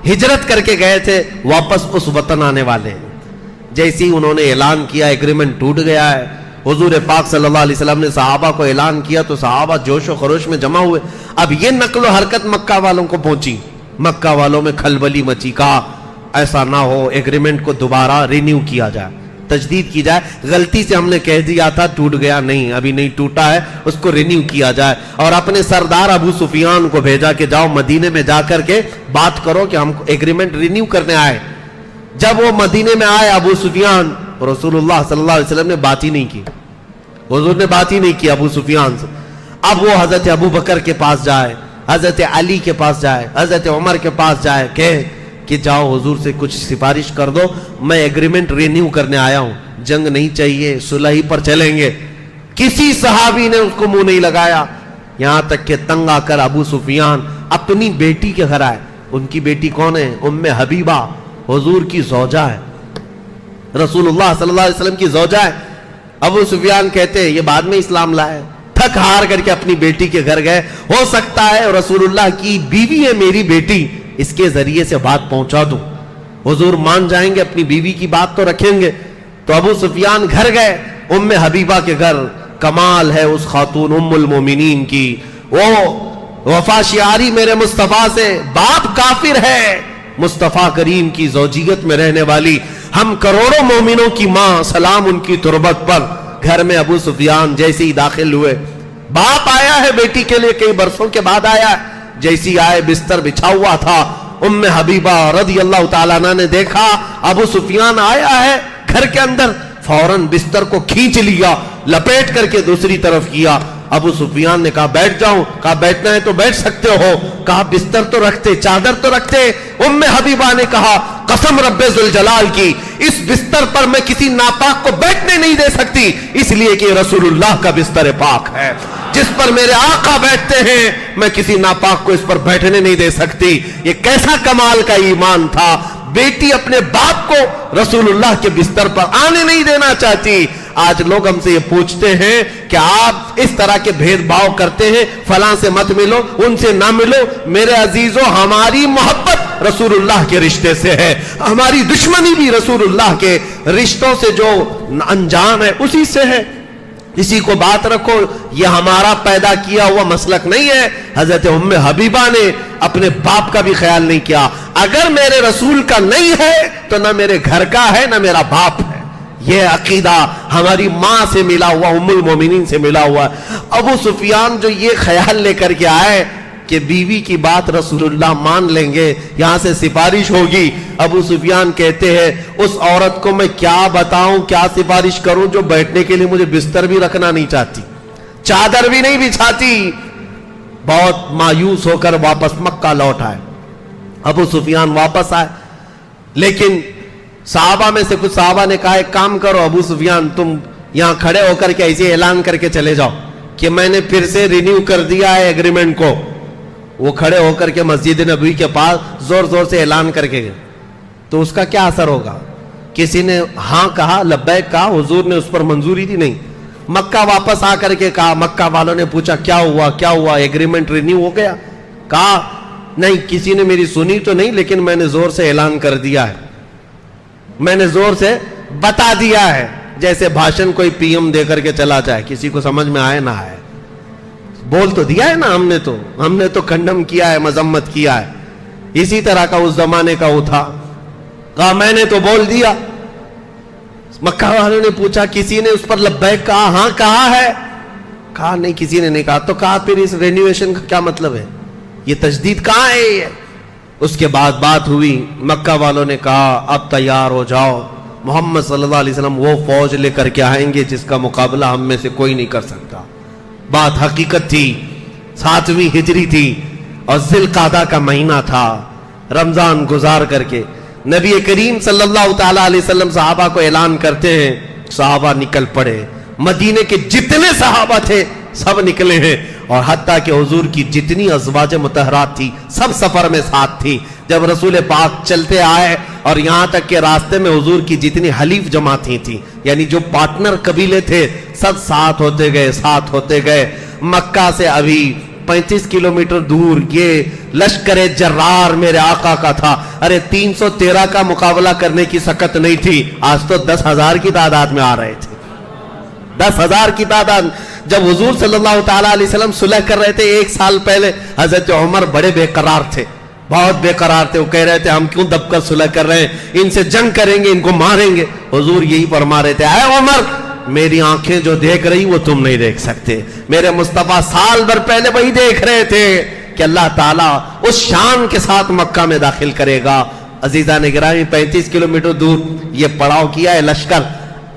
ہجرت کر کے گئے تھے واپس اس وطن آنے والے ہیں. جیسے ہی انہوں نے اعلان کیا ایگریمنٹ ٹوٹ گیا ہے, حضور پاک صلی اللہ علیہ وسلم نے صحابہ کو اعلان کیا تو صحابہ جوش و خروش میں جمع ہوئے. اب یہ نقل و حرکت مکہ والوں کو پہنچی, مکہ والوں میں کھلبلی مچی. کہا ایسا نہ ہو, ایگریمنٹ کو دوبارہ رینیو کیا جائے, تجدید کی جائے. غلطی سے ہم نے کہہ دیا تھا ٹوٹ گیا, نہیں ابھی نہیں ٹوٹا ہے, اس کو رینیو کیا جائے. اور اپنے سردار ابو سفیان کو بھیجا کہ جاؤ مدینے میں جا کر کے بات کرو کہ ہم ایگریمنٹ رینیو کرنے آئے. جب وہ مدینے میں آئے ابو سفیان رسول اللہ صلی اللہ علیہ وسلم نے بات ہی نہیں کی، حضور نے بات ہی نہیں کی ابو سفیان سے. اب وہ حضرت ابو بکر کے پاس جائے، حضرت علی کے پاس جائے، حضرت عمر کے پاس جائے، کہ جاؤ حضور سے کچھ سفارش کر دو، میں ایگریمنٹ رینیو کرنے آیا ہوں، جنگ نہیں چاہیے، صلح ہی پر چلیں گے. کسی صحابی نے اس کو منہ نہیں لگایا، یہاں تک کہ تنگ آ کر ابو سفیان اپنی بیٹی کے گھر آئے. ان کی بیٹی کون ہے؟ ام حبیبہ، حضور کی زوجہ ہے، رسول اللہ صلی اللہ علیہ وسلم کی زوجہ ہے. ابو سفیان کہتے ہیں یہ بعد میں اسلام لائے. تھک ہار کر کے اپنی بیٹی کے گھر گئے، ہو سکتا ہے رسول اللہ کی بیوی ہے میری بیٹی، اس کے ذریعے سے بات پہنچا دوں، حضور مان جائیں گے، اپنی بیوی کی بات تو رکھیں گے. تو ابو سفیان گھر گئے ام حبیبہ کے گھر. کمال ہے اس خاتون ام المومنین کی، وہ وفا شعاری میرے مصطفیٰ سے، باپ کافر ہے، مصطفیٰ کریم کی زوجیت میں رہنے والی، ہم کروڑوں مومنوں کی ماں، سلام ان کی تربت پر. گھر میں ابو سفیان جیسے ہی داخل ہوئے، باپ آیا ہے بیٹی کے لیے، کئی برسوں کے بعد آیا ہے، جیسی آئے بستر بچھا ہوا تھا. ام حبیبہ رضی اللہ تعالیٰ عنہ نے دیکھا ابو سفیان آیا ہے گھر کے اندر، فوراً بستر کو کھینچ لیا، لپیٹ کر کے دوسری طرف کیا. ابو سفیان نے کہا بیٹھ جاؤں، کہا بیٹھنا ہے تو بیٹھ سکتے ہو، کہا بستر تو رکھتے، چادر تو رکھتے. ام حبیبہ نے کہا قسم رب ذوالجلال کی، اس بستر پر میں کسی ناپاک کو بیٹھنے نہیں دے سکتی، اس لیے کہ رسول اللہ کا بستر پاک ہے، جس پر میرے آقا بیٹھتے ہیں میں کسی ناپاک کو اس پر بیٹھنے نہیں دے سکتی. یہ کیسا کمال کا ایمان تھا، بیٹی اپنے باپ کو رسول اللہ کے بستر پر آنے نہیں دینا چاہتی. آج لوگ ہم سے یہ پوچھتے ہیں کہ آپ اس طرح کے بھید بھاؤ کرتے ہیں، فلاں سے مت ملو، ان سے نہ ملو. میرے عزیزو، ہماری محبت رسول اللہ کے رشتے سے ہے، ہماری دشمنی بھی رسول اللہ کے رشتوں سے جو انجام ہے اسی سے ہے. اسی کو بات رکھو، یہ ہمارا پیدا کیا ہوا مسلک نہیں ہے. حضرت ام حبیبہ نے اپنے باپ کا بھی خیال نہیں کیا. اگر میرے رسول کا نہیں ہے تو نہ میرے گھر کا ہے نہ میرا باپ ہے. یہ عقیدہ ہماری ماں سے ملا ہوا، ام المومنین سے ملا ہوا. ابو سفیان جو یہ خیال لے کر کے آئے کہ بیوی کی بات رسول اللہ مان لیں گے، یہاں سے سفارش ہوگی، ابو سفیان کہتے ہیں اس عورت کو میں کیا بتاؤں، کیا سفارش کروں جو بیٹھنے کے لیے مجھے بستر بھی رکھنا نہیں چاہتی، چادر بھی نہیں بچھاتی. بہت مایوس ہو کر واپس مکہ لوٹ آئے. ابو سفیان واپس آئے، لیکن صحابہ میں سے کچھ صحابہ نے کہا ایک کام کرو ابو سفیان، تم یہاں کھڑے ہو کر کے ایسے اعلان کر کے چلے جاؤ کہ میں نے پھر سے رینیو کر دیا ہے ایگریمنٹ کو. وہ کھڑے ہو کر کے مسجد نبوی کے پاس زور زور سے اعلان کر کے گئے. تو اس کا کیا اثر ہوگا؟ کسی نے ہاں کہا، لبیک کہا، حضور نے اس پر منظوری دی نہیں. مکہ واپس آ کر کے کہا، مکہ والوں نے پوچھا کیا ہوا کیا ہوا، ایگریمنٹ رینیو ہو گیا؟ کہا نہیں، کسی نے میری سنی تو نہیں، لیکن میں نے زور سے اعلان کر دیا ہے، میں نے زور سے بتا دیا ہے. جیسے بھاشن کوئی پی ایم دے کر کے چلا جائے، کسی کو سمجھ میں آئے نہ آئے، بول تو دیا ہے نا، ہم نے تو کنڈم کیا ہے، مذمت کیا ہے. اسی طرح کا اس زمانے کا وہ تھا. کہا میں نے تو بول دیا. مکہ والوں نے پوچھا کسی نے اس پر لبیک کہا؟ ہاں کہا ہے. کہا نہیں کسی نے نہیں کہا. تو کہا پھر اس رینیویشن کا کیا مطلب ہے، یہ تجدید کہاں ہے یہ؟ اس کے بعد بات ہوئی، مکہ والوں نے کہا اب تیار ہو جاؤ، محمد صلی اللہ علیہ وسلم وہ فوج لے کر کے آئیں گے جس کا مقابلہ ہم میں سے کوئی نہیں کر سکتا. بات حقیقت تھی. 7ویں ہجری تھی اور ذی القعدہ کا مہینہ تھا. رمضان گزار کر کے نبی کریم صلی اللہ تعالی علیہ وسلم صحابہ کو اعلان کرتے ہیں. صحابہ نکل پڑے، مدینے کے جتنے صحابہ تھے سب نکلے ہیں، اور حتیٰ کہ حضور کی جتنی ازواج مطہرات تھی سب سفر میں ساتھ تھی. جب رسول پاک چلتے آئے اور یہاں تک کہ راستے میں حضور کی جتنی حلیف جماعتیں تھیں، یعنی جو پارٹنر قبیلے تھے، سب ساتھ ہوتے گئے. مکہ سے ابھی 35 کلومیٹر دور یہ لشکر جرار میرے آقا کا تھا. ارے 313 کا مقابلہ کرنے کی سکت نہیں تھی. آج تو 10,000 کی تعداد میں آ رہے تھے، 10,000 کی تعداد. جب حضور صلی اللہ تعالیٰ علیہ وسلم صلح کر رہے تھے 1 سال پہلے، حضرت عمر بڑے بے قرار تھے، بہت بے قرار تھے. وہ کہہ رہے تھے ہم کیوں دب کر صلح کر رہے ہیں، ان سے جنگ کریں گے، ان کو ماریں گے. حضور یہی فرما رہے تھے اے عمر، میری آنکھیں جو دیکھ رہی وہ تم نہیں دیکھ سکتے. میرے مصطفیٰ سال بھر پہلے وہی دیکھ رہے تھے کہ اللہ تعالیٰ اس شان کے ساتھ مکہ میں داخل کرے گا. عزیزان گرامی، 35 کلومیٹر دور یہ پڑاؤ کیا ہے لشکر.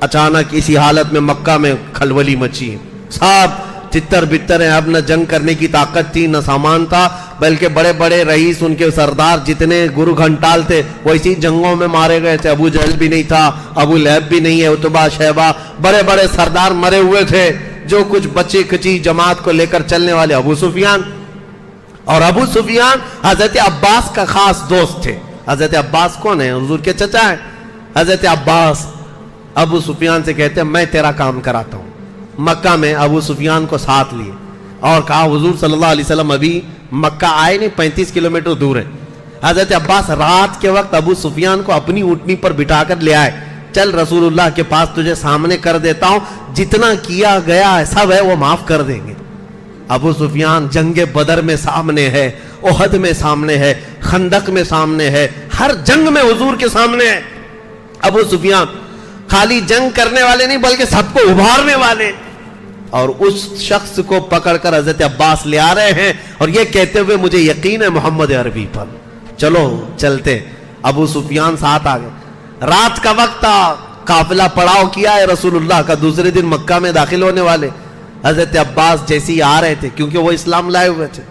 اچانک اسی حالت میں مکہ میں کھلبلی مچی، سب تتر بتر ہیں، اب نہ جنگ کرنے کی طاقت تھی نہ سامان تھا، بلکہ بڑے بڑے رئیس ان کے سردار جتنے گرو گھنٹال تھے وہ اسی جنگوں میں مارے گئے تھے۔ ابو جہل بھی نہیں تھا، ابو لہب بھی نہیں ہے، عتبہ شیبہ، بڑے بڑے سردار مرے ہوئے تھے، جو کچھ بچی کچی جماعت کو لے کر چلنے والے ابو سفیان، اور ابو سفیان حضرت عباس کا خاص دوست تھے۔ حضرت عباس کون ہے؟ حضور کے چچا ہیں۔ حضرت عباس ابو سفیان سے کہتے ہیں میں تیرا کام کراتا ہوں۔ مکہ میں ابو سفیان کو ساتھ لیے اور کہا حضور صلی اللہ علیہ وسلم ابھی مکہ آئے نہیں، 35 کلومیٹر دور ہے۔ حضرت عباس رات کے وقت ابو سفیان کو اپنی اونٹنی پر بٹھا کر لے آئے، چل رسول اللہ کے پاس تجھے سامنے کر دیتا ہوں، جتنا کیا گیا ہے سب ہے وہ معاف کر دیں گے۔ ابو سفیان جنگ بدر میں سامنے ہے، احد میں سامنے ہے، خندق میں سامنے ہے، ہر جنگ میں حضور کے سامنے ہے۔ ابو سفیان خالی جنگ کرنے والے نہیں بلکہ سب کو ابھارنے والے، اور اس شخص کو پکڑ کر حضرت عباس لے آ رہے ہیں اور یہ کہتے ہوئے مجھے یقین ہے محمد عربی پر، چلو چلتے۔ ابو سفیان ساتھ آ گئے، رات کا وقت تھا، قافلہ پڑاؤ کیا ہے رسول اللہ کا، دوسرے دن مکہ میں داخل ہونے والے۔ حضرت عباس جیسے ہی آ رہے تھے، کیونکہ وہ اسلام لائے ہوئے تھے،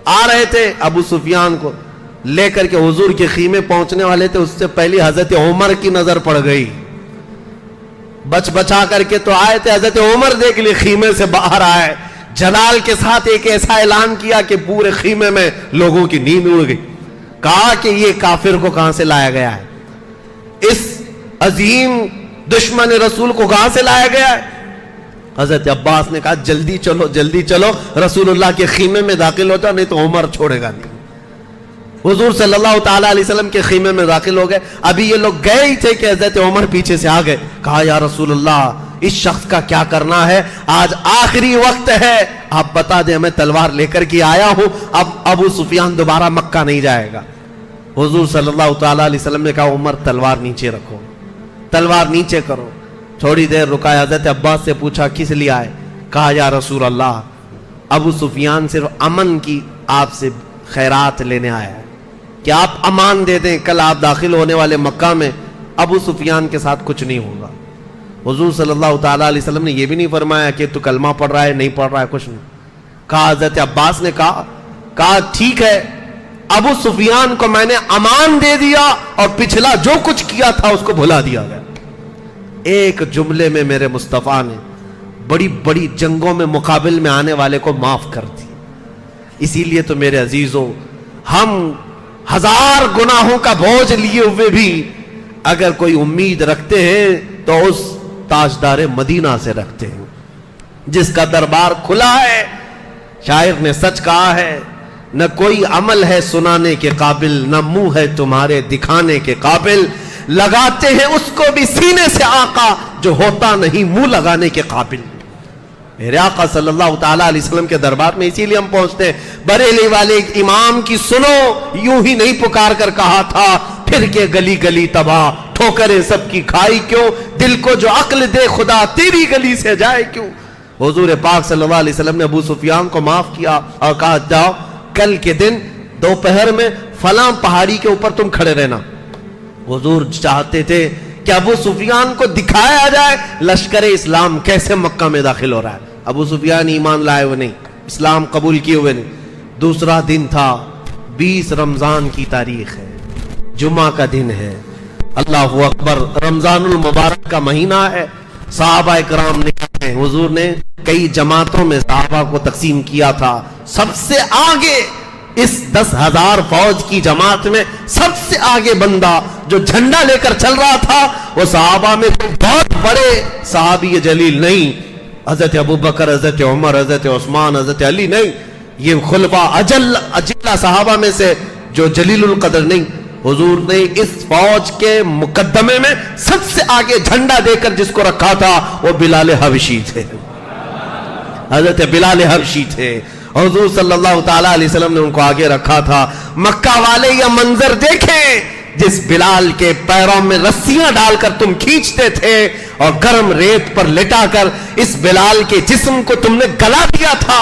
آ رہے تھے ابو سفیان کو لے کر کے حضور کے خیمے پہنچنے والے تھے، اس سے پہلے حضرت عمر کی نظر پڑ گئی، بچ بچا کر کے تو آئے تھے، حضرت عمر دیکھ لی خیمے سے باہر آئے، جلال کے ساتھ ایک ایسا اعلان کیا کہ پورے خیمے میں لوگوں کی نیند اڑ گئی، کہا کہ یہ کافر کو کہاں سے لایا گیا ہے، اس عظیم دشمن رسول کو کہاں سے لایا گیا ہے۔ حضرت عباس نے کہا جلدی چلو جلدی چلو، رسول اللہ کے خیمے میں داخل ہو جاؤ نہیں تو عمر چھوڑے گا نہیں۔ حضور صلی اللہ تعالیٰ علیہ وسلم کے خیمے میں داخل ہو گئے، ابھی یہ لوگ گئے ہی تھے کہ حضرت عمر پیچھے سے آ گئے، کہا یا رسول اللہ اس شخص کا کیا کرنا ہے، آج آخری وقت ہے، آپ بتا دیں میں تلوار لے کر کے آیا ہوں، اب ابو سفیان دوبارہ مکہ نہیں جائے گا۔ حضور صلی اللہ تعالیٰ علیہ وسلم نے کہا عمر تلوار نیچے رکھو، تلوار نیچے کرو۔ تھوڑی دیر رکا، حضرت عباس سے پوچھا کس لیے آئے، کہا یا رسول اللہ ابو سفیان صرف امن کی آپ سے خیرات لینے آیا ہے کہ آپ امان دے دیں، کل آپ داخل ہونے والے مکہ میں ابو سفیان کے ساتھ کچھ نہیں ہوگا۔ حضور صلی اللہ تعالیٰ علیہ وسلم نے یہ بھی نہیں فرمایا کہ تو کلمہ پڑھ رہا ہے نہیں پڑھ رہا ہے، کچھ نہیں کہا۔ حضرت عباس نے کہا ٹھیک ہے، ابو سفیان کو میں نے امان دے دیا اور پچھلا جو کچھ کیا تھا اس کو بھلا دیا گیا۔ ایک جملے میں میرے مصطفیٰ نے بڑی بڑی جنگوں میں مقابل میں آنے والے کو معاف کر دی۔ اسی لیے تو میرے عزیزوں، ہم ہزار گناہوں کا بوجھ لیے ہوئے بھی اگر کوئی امید رکھتے ہیں تو اس تاجدار مدینہ سے رکھتے ہیں جس کا دربار کھلا ہے۔ شاعر نے سچ کہا ہے، نہ کوئی عمل ہے سنانے کے قابل، نہ منہ ہے تمہارے دکھانے کے قابل، لگاتے ہیں اس کو بھی سینے سے آقا جو ہوتا نہیں منہ لگانے کے قابل۔ میرے آقا صلی اللہ تعالیٰ علیہ وسلم کے دربار میں اسی لیے ہم پہنچتے ہیں۔ بریلی والے امام کی سنو، یوں ہی نہیں پکار کر کہا تھا، پھر کے گلی گلی تباہ، ٹھوکریں سب کی کھائی کیوں، دل کو جو عقل دے خدا تیری گلی سے جائے کیوں۔ حضور پاک صلی اللہ علیہ وسلم نے ابو سفیان کو معاف کیا اور کہا جاؤ کل کے دن دوپہر میں فلاں پہاڑی کے اوپر تم کھڑے رہنا۔ حضور چاہتے تھے کہ ابو سفیان کو دکھایا جائے لشکر اسلام کیسے مکہ میں داخل ہو رہا ہے۔ ابو سفیان ایمان لائے ہوئے نہیں، اسلام قبول کیے ہوئے نہیں۔ دوسرا دن تھا، 20 رمضان کی تاریخ ہے، جمعہ کا دن ہے، اللہ اکبر، رمضان المبارک کا مہینہ ہے۔ صحابہ اکرام نے، حضور نے کئی جماعتوں میں صحابہ کو تقسیم کیا تھا، سب سے آگے اس 10,000 فوج کی جماعت میں سب سے آگے بندہ جو جھنڈا لے کر چل رہا تھا وہ صحابہ میں کوئی بہت بڑے صحابی جلیل نہیں، حضرت ابوبکر، حضرت عمر، حضرت عثمان، حضرت علی نہیں، یہ خلفاء اجلہ صحابہ میں سے جو جلیل القدر نہیں۔ حضور نے اس فوج کے مقدمے میں سب سے آگے جھنڈا دے کر جس کو رکھا تھا وہ بلال حبشی تھے، حضرت بلال حبشی تھے۔ حضور صلی اللہ تعالیٰ علیہ وسلم نے ان کو آگے رکھا تھا۔ مکہ والے یہ منظر دیکھیں جس بلال کے پیروں میں رسیاں ڈال کر تم کھینچتے تھے اور گرم ریت پر لٹا کر اس بلال کے جسم کو تم نے گلا دیا تھا،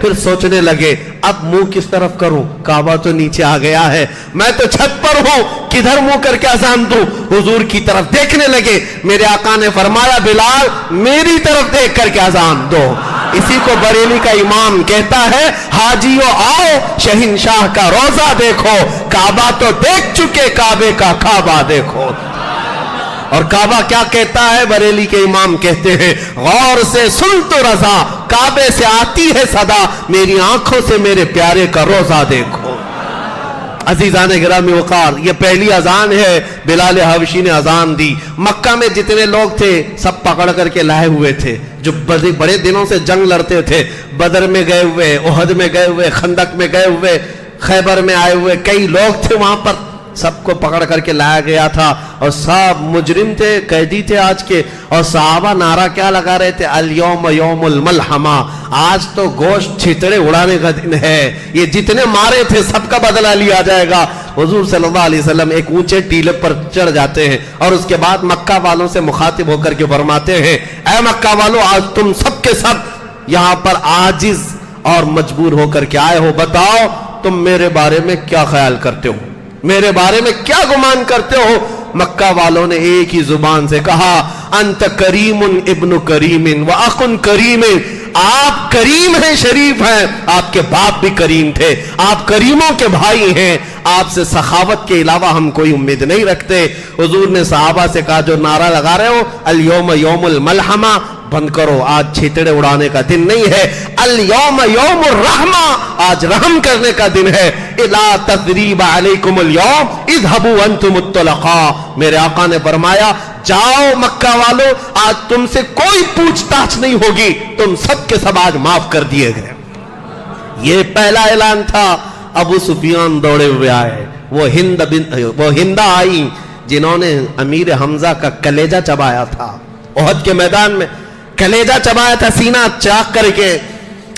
پھر سوچنے لگے اب منہ کس طرف کروں, کعبہ تو نیچے آ گیا ہے, میں تو چھت پر ہوں, کدھر منہ کر کے اذان دوں. حضور کی طرف دیکھنے لگے. میرے آقا نے فرمایا بلال میری طرف دیکھ کر کے اذان دو. اسی کو بریلی کا امام کہتا ہے حاجیو آؤ شہنشاہ کا روزہ دیکھو, کعبہ تو دیکھ چکے کعبے کا کعبہ دیکھو. اور کعبہ کیا کہتا ہے؟ بریلی کے امام کہتے ہیں غور سے سن تو رضا, کعبے سے آتی ہے صدا, میری آنکھوں سے میرے پیارے کا روزہ دیکھو. عزیزان گرامی وقار, یہ پہلی اذان ہے. بلال حبشی نے اذان دی. مکہ میں جتنے لوگ تھے سب پکڑ کر کے لائے ہوئے تھے, جو بڑے دنوں سے جنگ لڑتے تھے, بدر میں گئے ہوئے, احد میں گئے ہوئے, خندق میں گئے ہوئے, خیبر میں آئے ہوئے کئی لوگ تھے وہاں پر, سب کو پکڑ کر کے لایا گیا تھا. اور سب مجرم تھے, قیدی تھے آج کے. اور صحابہ نعرہ کیا لگا رہے تھے؟ الیوم یوم الملحمہ, آج تو گوشت چھتڑے اڑانے کا دن ہے, یہ جتنے مارے تھے سب کا بدلہ لیا جائے گا. حضور صلی اللہ علیہ وسلم ایک اونچے ٹیلے پر چڑھ جاتے ہیں اور اس کے بعد مکہ والوں سے مخاطب ہو کر کے فرماتے ہیں اے مکہ والوں, آج تم سب کے سب یہاں پر عاجز اور مجبور ہو کر کے آئے ہو, بتاؤ تم میرے بارے میں کیا خیال کرتے ہو, میرے بارے میں کیا گمان کرتے ہو؟ مکہ والوں نے ایک ہی زبان سے کہا انت کریم ابن کریم و اخ کریم, آپ کریم ہیں, شریف ہیں, آپ کے باپ بھی کریم تھے, آپ کریموں کے بھائی ہیں, آپ سے سخاوت کے علاوہ ہم کوئی امید نہیں رکھتے. حضور نے صحابہ سے کہا جو نعرہ لگا رہے ہو الیوم یوم الملحمہ بند کرو, آج چھیتڑے اڑانے کا دن نہیں ہے, الیوم یوم الرحمہ, آج رحم کرنے کا دن ہے. الا تثریب علیکم اليوم اذهبوا انتم الطلقاء, میرے آقا نے فرمایا جاؤ مکہ والو, آج تم سے کوئی پوچھ تاچھ نہیں ہوگی, تم سب کے سب آج معاف کر دیے گئے. یہ پہلا اعلان تھا. ابو سفیان دوڑے ہوئے آئے, وہ ہندہ آئی جنہوں نے امیر حمزہ کا کلیجہ چبایا تھا احد کے میدان میں, کلیجہ چبایا تھا سینہ چاک کر کے.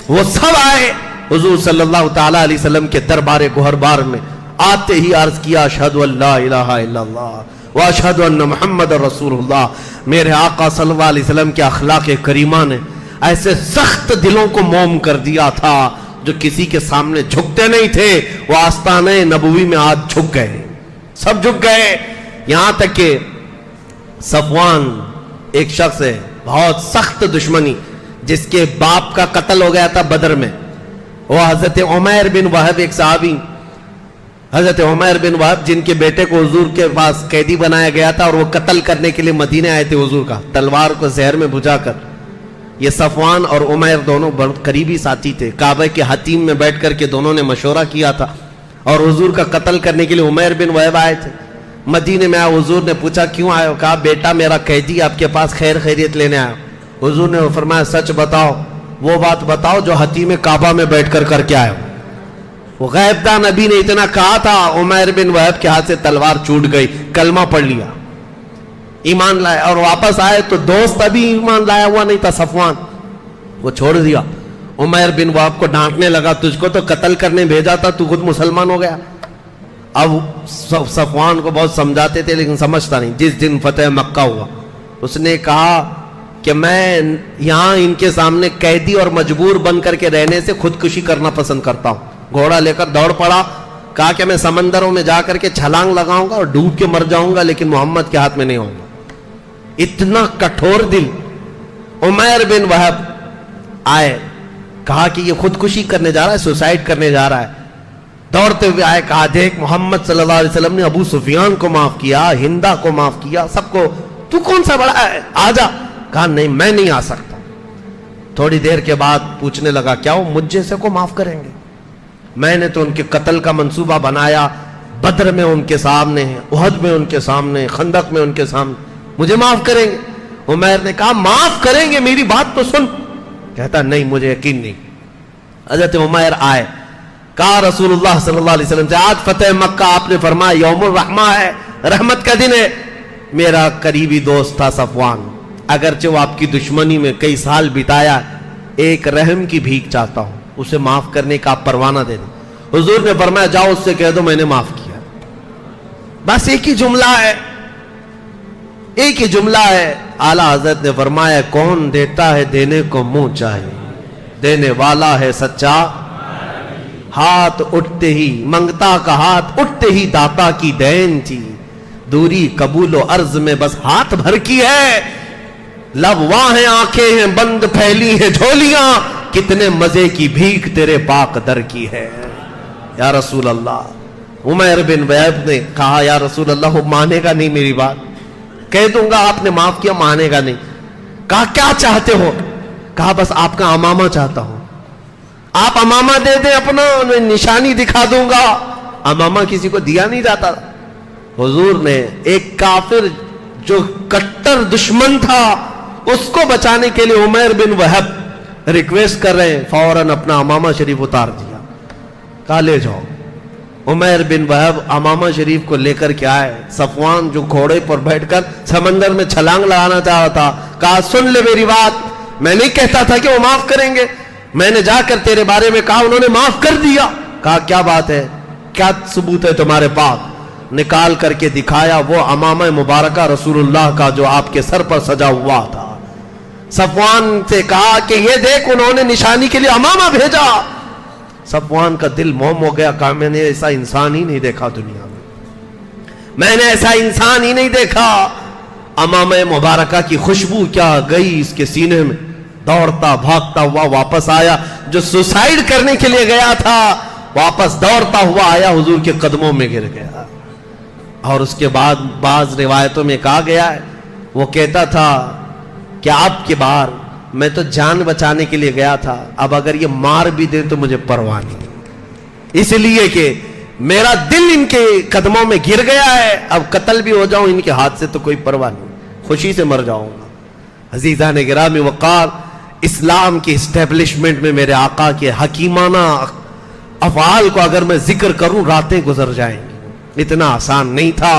وہ سب آئے حضور صلی اللہ تعالی علیہ وسلم کے دربار گوہربار میں. آتے ہی عرض کیا اشہد ان لا الہ الا اللہ واشہد ان محمد رسول اللہ. میرے آقا صلی اللہ علیہ وسلم کے اخلاق کریمہ نے ایسے سخت دلوں کو موم کر دیا تھا جو کسی کے سامنے جھکتے نہیں تھے. وہ آستانہ نبوی میں آج جھک گئے, سب جھک گئے. یہاں تک کہ صفوان ایک شخص ہے, بہت سخت دشمنی, جس کے باپ کا قتل ہو گیا تھا بدر میں. وہ حضرت عمیر بن وہب, ایک صحابی حضرت عمیر بن وہب جن کے بیٹے کو حضور کے پاس قیدی بنایا گیا تھا اور وہ قتل کرنے کے لیے مدینے آئے تھے حضور کا, تلوار کو زہر میں بجھا کر. یہ صفوان اور عمیر دونوں بہت قریبی ساتھی تھے. کعبہ کے حتیم میں بیٹھ کر کے دونوں نے مشورہ کیا تھا اور حضور کا قتل کرنے کے لیے عمیر بن وہب آئے تھے. مدینے میں آئے, حضور نے پوچھا کیوں آئے ہو؟ کہا بیٹا میرا قیدی آپ کے پاس خیر خیریت لینے آیا. حضور نے فرمایا سچ بتاؤ, وہ بات بتاؤ جو حتیم کعبہ میں بیٹھ کر کر کے آئے ہو. وہ غیب دان نبی نے اتنا کہا تھا, عمیر بن وہب کے ہاتھ سے تلوار چھوٹ گئی, کلمہ پڑھ لیا, ایمان لائے, اور واپس آئے تو دوست ابھی ایمان لایا ہوا نہیں تھا صفوان, وہ چھوڑ دیا. عمیر بن وہب کو ڈانٹنے لگا تجھ کو تو قتل کرنے بھیجا تھا, تو خود مسلمان ہو گیا. اب صفوان کو بہت سمجھاتے تھے لیکن سمجھتا نہیں. جس دن فتح مکہ ہوا اس نے کہا کہ میں یہاں ان کے سامنے قیدی اور مجبور بن کر کے رہنے سے خودکشی کرنا پسند کرتا ہوں. گھوڑا لے کر دوڑ پڑا, کہا کہ میں سمندروں میں جا کر کے چھلانگ لگاؤں گا اور ڈوب کے مر جاؤں گا لیکن محمد کے ہاتھ میں نہیں ہوں گا. اتنا کٹھور دل. عمیر بن وہب آئے, کہا کہ یہ خودکشی کرنے جا رہا ہے, سوسائڈ کرنے جا رہا ہے. دوڑتے ہوئے آئے, کہا دیکھ محمد صلی اللہ علیہ وسلم نے ابو سفیان کو معاف کیا, ہندہ کو معاف کیا, سب کو, تو کون سا بڑا ہے, آ جا. کہا نہیں میں نہیں آ سکتا. تھوڑی دیر کے بعد پوچھنے لگا کیا وہ مجھ جیسے کو معاف کریں گے؟ میں نے تو ان کے قتل کا منصوبہ بنایا, بدر میں ان کے سامنے, احد میں ان کے سامنے, خندق میں ان کے سامنے, مجھے معاف کریں گے؟ عمیر نے کہا معاف کریں گے, میری بات تو سن. کہتا نہیں مجھے یقین نہیں. حضرت عمیر آئے, کہا رسول اللہ صلی اللہ علیہ وسلم سے آج فتح مکہ آپ نے فرمایا یوم الرحمہ ہے, رحمت کا دن ہے. میرا قریبی دوست تھا صفوان, اگرچہ وہ آپ کی دشمنی میں کئی سال بتایا, ایک رحم کی بھیک چاہتا ہوں, اسے معاف کرنے کا آپ پروانہ دے دیں. حضور نے فرمایا جاؤ اس سے کہہ دو میں نے معاف کیا. بس ایک ہی جملہ ہے, ایک ہی جملہ ہے. اعلیٰ حضرت نے فرمایا کون دیتا ہے دینے کو منہ چاہے, دینے والا ہے سچا، ہاتھ اٹھتے ہی منگتا کا ہاتھ اٹھتے ہی داتا کی دین تھی، دوری قبول و عرض میں بس ہاتھ بھر کی ہے، لب واہ ہیں آنکھیں ہیں بند پھیلی ہیں جھولیاں، کتنے مزے کی بھیک تیرے پاک در کی ہے یا رسول اللہ۔ عمیر بن وہب نے کہا یا رسول اللہ وہ مانے گا نہیں میری بات، کہہ دوں گا آپ نے معاف کیا، مانے گا نہیں۔ کہا کیا چاہتے ہو؟ کہا بس آپ کا امامہ چاہتا ہوں، آپ امامہ دے دیں اپنا، میں نشانی دکھا دوں گا۔ امامہ کسی کو دیا نہیں جاتا۔ حضور نے ایک کافر جو کٹر دشمن تھا اس کو بچانے کے لیے عمیر بن وہب ریکویسٹ کر رہے ہیں، فوراً اپنا امامہ شریف اتار دیا، کہا لے جاؤ۔ عمیر بن وہب امامہ شریف کو لے کر کے آئے، صفوان جو گھوڑے پر بیٹھ کر سمندر میں چھلانگ لگانا چاہ رہا تھا، کہا سن لے میری بات، میں نہیں کہتا تھا کہ وہ معاف کریں گے، میں نے جا کر تیرے بارے میں کہا، انہوں نے معاف کر دیا۔ کہا کیا بات ہے، کیا ثبوت ہے تمہارے پاس؟ نکال کر کے دکھایا وہ امامہ مبارکہ رسول اللہ کا جو آپ کے سر پر سجا ہوا تھا۔ صفوان سے کہا کہ یہ دیکھ انہوں نے نشانی کے لیے امامہ بھیجا۔ صفوان کا دل موم ہو گیا، کہا میں نے ایسا انسان ہی نہیں دیکھا دنیا میں نے ایسا انسان ہی نہیں دیکھا۔ امامہ مبارکہ کی خوشبو کیا گئی اس کے سینے میں، دوڑتا بھاگتا ہوا واپس آیا، جو سوسائیڈ کرنے کے لیے گیا تھا واپس دوڑتا ہوا آیا، حضور کے قدموں میں گر گیا۔ اور اس کے بعد بعض روایتوں میں کہا گیا ہے وہ کہتا تھا کہ آپ کے بار میں تو جان بچانے کے لیے گیا تھا، اب اگر یہ مار بھی دے تو مجھے پرواہ نہیں، اس لیے کہ میرا دل ان کے قدموں میں گر گیا ہے، اب قتل بھی ہو جاؤں ان کے ہاتھ سے تو کوئی پرواہ نہیں، خوشی سے مر جاؤں گا۔ عزیزان گرامی وقار، اسلام کی اسٹیبلشمنٹ میں میرے آقا کے حکیمانہ افعال کو اگر میں ذکر کروں راتیں گزر جائیں گی، اتنا آسان نہیں تھا۔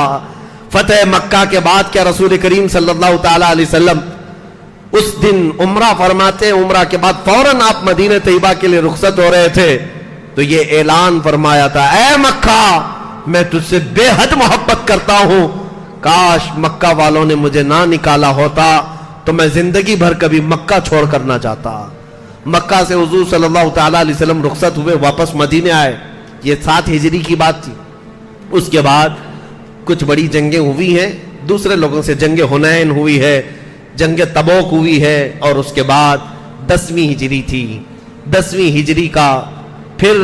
فتح مکہ کے بعد کیا رسول کریم صلی اللہ تعالی علیہ وسلم اس دن عمرہ فرماتے، عمرہ کے بعد فوراً آپ مدینہ طیبہ کے لیے رخصت ہو رہے تھے تو یہ اعلان فرمایا تھا، اے مکہ میں تجھ سے بے حد محبت کرتا ہوں، کاش مکہ والوں نے مجھے نہ نکالا ہوتا تو میں زندگی بھر کبھی مکہ چھوڑ کر نہ جاتا۔ مکہ سے حضور صلی اللہ تعالی علیہ وسلم رخصت ہوئے، واپس مدینے آئے، یہ 7 ہجری کی بات تھی۔ اس کے بعد کچھ بڑی جنگیں ہوئی ہیں، دوسرے لوگوں سے جنگ حنین ہوئی ہے، جنگ تبوک ہوئی ہے، اور اس کے بعد 10ویں ہجری تھی۔ 10ویں ہجری کا پھر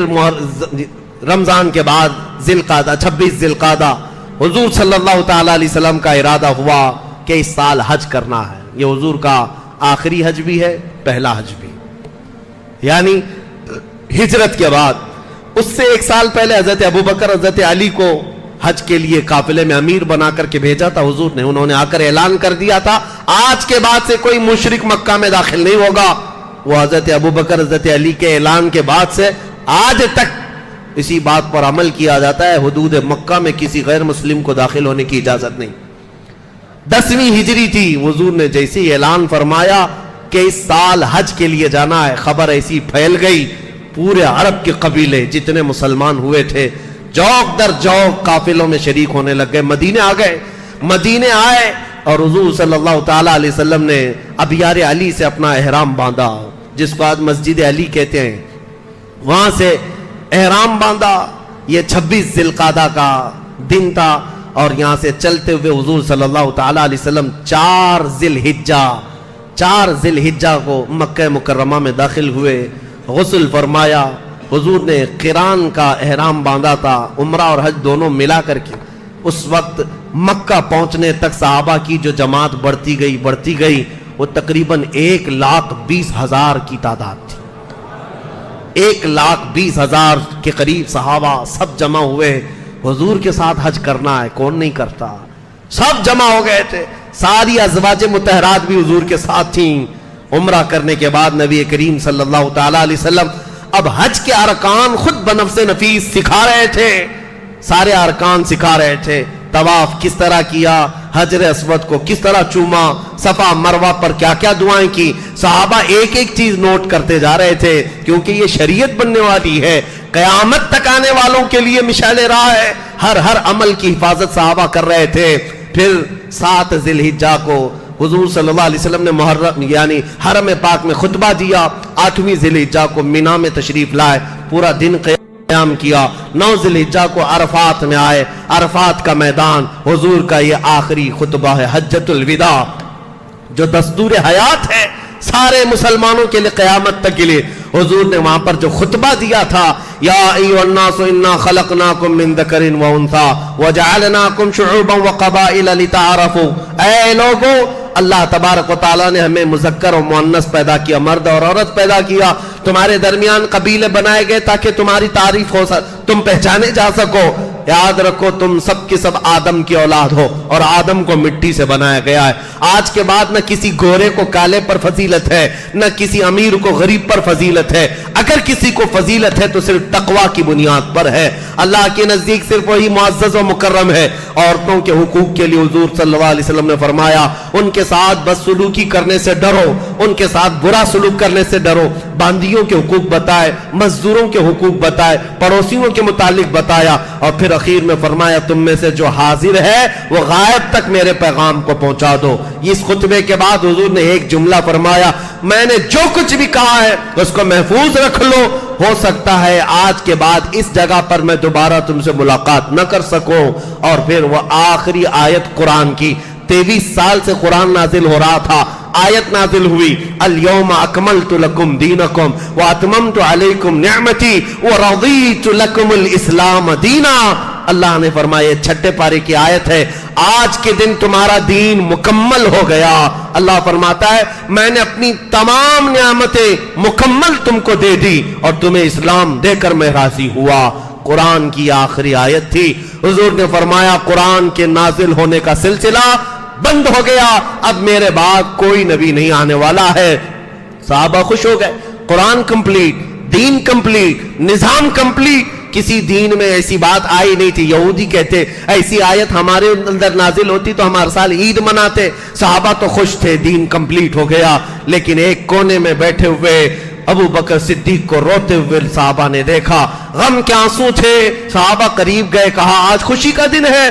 رمضان کے بعد ذی القعدہ 26 ذی القعدہ حضور صلی اللہ تعالی علیہ وسلم کا ارادہ ہوا کہ اس سال حج کرنا ہے۔ یہ حضور کا آخری حج بھی ہے، پہلا حج بھی، یعنی ہجرت کے بعد۔ اس سے 1 سال پہلے حضرت ابوبکر حضرت علی کو حج کے لیے قافلے میں امیر بنا کر کے بھیجا تھا حضور نے، انہوں نے آ کر اعلان کر دیا تھا آج کے بعد سے کوئی مشرک مکہ میں داخل نہیں ہوگا۔ وہ حضرت ابوبکر حضرت علی کے اعلان کے بعد سے آج تک اسی بات پر عمل کیا جاتا ہے، حدود مکہ میں کسی غیر مسلم کو داخل ہونے کی اجازت نہیں۔ 10ویں ہجری تھی، حضور نے جیسے ہی اعلان فرمایا کہ اس سال حج کے لیے جانا ہے، خبر ایسی پھیل گئی، پورے عرب کے قبیلے جتنے مسلمان ہوئے تھے جوق در جوق قافلوں میں شریک ہونے لگ گئے، مدینے آ گئے۔ مدینے آئے اور حضور صلی اللہ تعالی علیہ وسلم نے ابیار علی سے اپنا احرام باندھا، جس کو آج مسجد علی کہتے ہیں، وہاں سے احرام باندھا۔ یہ 26 ذی القعدہ کا دن تھا، اور یہاں سے چلتے ہوئے حضور صلی اللہ تعالی علیہ وسلم 4 ذی الحجہ کو مکہ مکرمہ میں داخل ہوئے، غسل فرمایا۔ حضور نے قران کا احرام باندھا تھا، عمرہ اور حج دونوں ملا کر کے۔ اس وقت مکہ پہنچنے تک صحابہ کی جو جماعت بڑھتی گئی وہ تقریباً 1,20,000 کی تعداد تھی۔ 1,20,000 کے قریب صحابہ سب جمع ہوئے، حضور کے ساتھ حج کرنا ہے، کون نہیں کرتا، سب جمع ہو گئے تھے۔ ساری ازواج مطہرات بھی حضور کے ساتھ تھیں۔ عمرہ کرنے کے بعد نبی کریم صلی اللہ تعالی علیہ وسلم اب حج کے ارکان خود بنفس نفیس سکھا رہے تھے، سارے ارکان سکھا رہے تھے۔ طواف کس طرح کیا، حجر اسود کو کس طرح چوما، صفا مروہ پر کیا کیا دعائیں کی، صحابہ ایک ایک چیز نوٹ کرتے جا رہے تھے، کیونکہ یہ شریعت بننے والی ہے، قیامت تک آنے والوں کے لیے مشعل راہ ہے۔ ہر عمل کی حفاظت صحابہ کر رہے تھے۔ پھر 7 ذی الحجہ کو حضور صلی اللہ علیہ وسلم نے محرم یعنی حرم پاک میں خطبہ دیا، 8ویں ذی الحجہ کو مینا میں تشریف لائے، پورا دن قیام کیا، 9 ذی الحجہ کو عرفات میں آئے، عرفات کا میدان حضور کا یہ آخری خطبہ ہے، حجۃ الوداع، جو دستور حیات ہے سارے مسلمانوں کے لیے قیامت تک کے لیے۔ حضور نے وہاں پر جو خطبہ دیا تھا، یا ایھا الناس انا خلقناکم من ذکر و انثی وجعلناکم شعوبا وقبائل لتعارفوا، اے لوگو اللہ تبارک و تعالیٰ نے ہمیں مذکر و مؤنث پیدا کیا، مرد اور عورت پیدا کیا، تمہارے درمیان قبیلے بنائے گئے تاکہ تمہاری تعریف ہو تم پہچانے جا سکو۔ یاد رکھو تم سب کے سب آدم کی اولاد ہو اور آدم کو مٹی سے بنایا گیا ہے۔ آج کے بعد نہ کسی گورے کو کالے پر فضیلت ہے، نہ کسی امیر کو غریب پر فضیلت ہے، اگر کسی کو فضیلت ہے تو صرف تقوی کی بنیاد پر ہے۔ اللہ کے نزدیک صرف وہی معزز و مکرم ہے۔ عورتوں کے حقوق کے لیے حضور صلی اللہ علیہ وسلم نے فرمایا ان کے ساتھ بدسلوکی کرنے سے ڈرو، ان کے ساتھ برا سلوک کرنے سے ڈرو۔ باندیوں کے حقوق بتائے، مزدوروں کے حقوق بتائے، پڑوسیوں کے متعلق بتایا، اور پھر اخیر میں فرمایا تم میں سے جو حاضر ہے وہ غائب تک میرے پیغام کو پہنچا دو۔ اس خطبے کے بعد حضور نے ایک جملہ فرمایا، میں نے جو کچھ بھی کہا ہے اس کو محفوظ رکھ لو، ہو سکتا ہے آج کے بعد اس جگہ پر میں دوبارہ تم سے ملاقات نہ کر سکوں۔ اور پھر وہ آخری آیت قرآن کی، 23 سال سے قرآن نازل ہو رہا تھا، آیت نازل ہوئی، الیوم اکملت لکم دینکم واتممت علیکم نعمتی ورضیت لکم الاسلام دینا۔ اللہ نے فرمایا چھٹے پارے کی آیت ہے، آج کے دن تمہارا دین مکمل ہو گیا۔ اللہ فرماتا ہے میں نے اپنی تمام نعمتیں مکمل تم کو دے دی اور تمہیں اسلام دے کر میں راضی ہوا۔ قرآن کی آخری آیت تھی۔ حضور نے فرمایا قرآن کے نازل ہونے کا سلسلہ بند ہو گیا، اب میرے بعد کوئی نبی نہیں آنے والا ہے۔ صحابہ خوش ہو گئے، قرآن کمپلیٹ، دین کمپلیٹ، نظام کمپلیٹ۔ کسی دین میں ایسی بات آئی نہیں تھی۔ یہودی کہتے ایسی آیت ہمارے اندر نازل ہوتی تو ہم ہر سال عید مناتے۔ صحابہ تو خوش تھے، دین کمپلیٹ ہو گیا، لیکن ایک کونے میں بیٹھے ہوئے ابو بکر صدیق کو روتے ہوئے صحابہ نے دیکھا، غم کے آنسو تھے۔ صحابہ قریب گئے، کہا آج خوشی کا دن ہے،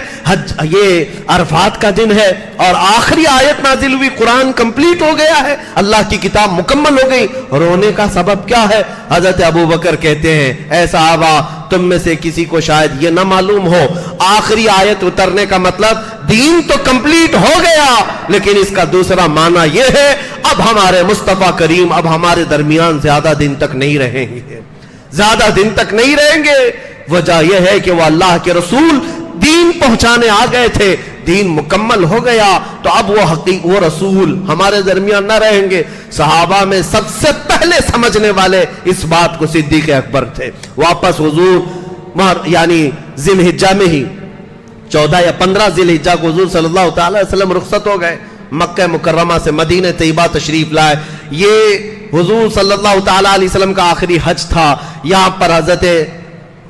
یہ عرفات کا دن ہے اور آخری آیت نازل ہوئی، قرآن کمپلیٹ ہو گیا ہے، اللہ کی کتاب مکمل ہو گئی، رونے کا سبب کیا ہے؟ حضرت ابو بکر کہتے ہیں اے صحابہ تم میں سے کسی کو شاید یہ نہ معلوم ہو، آخری آیت اترنے کا مطلب دین تو کمپلیٹ ہو گیا، لیکن اس کا دوسرا معنی یہ ہے اب ہمارے مصطفیٰ کریم اب ہمارے درمیان زیادہ دن تک نہیں رہیں گے، زیادہ دن تک نہیں رہیں گے۔ وجہ یہ ہے کہ وہ اللہ کے رسول دین پہنچانے آ گئے تھے، دین مکمل ہو گیا تو اب وہ رسول ہمارے درمیان نہ رہیں گے۔ صحابہ میں سب سے پہلے سمجھنے والے اس بات کو صدیق اکبر تھے۔ واپس حضور یعنی ذی الحجہ میں ہی 14 یا 15 ذی الحجہ کو حضور صلی اللہ تعالی وسلم رخصت ہو گئے، مکہ مکرمہ سے مدینہ طیبہ تشریف لائے۔ یہ حضور صلی اللہ تعالی علیہ وسلم کا آخری حج تھا۔ یہاں پر حضرت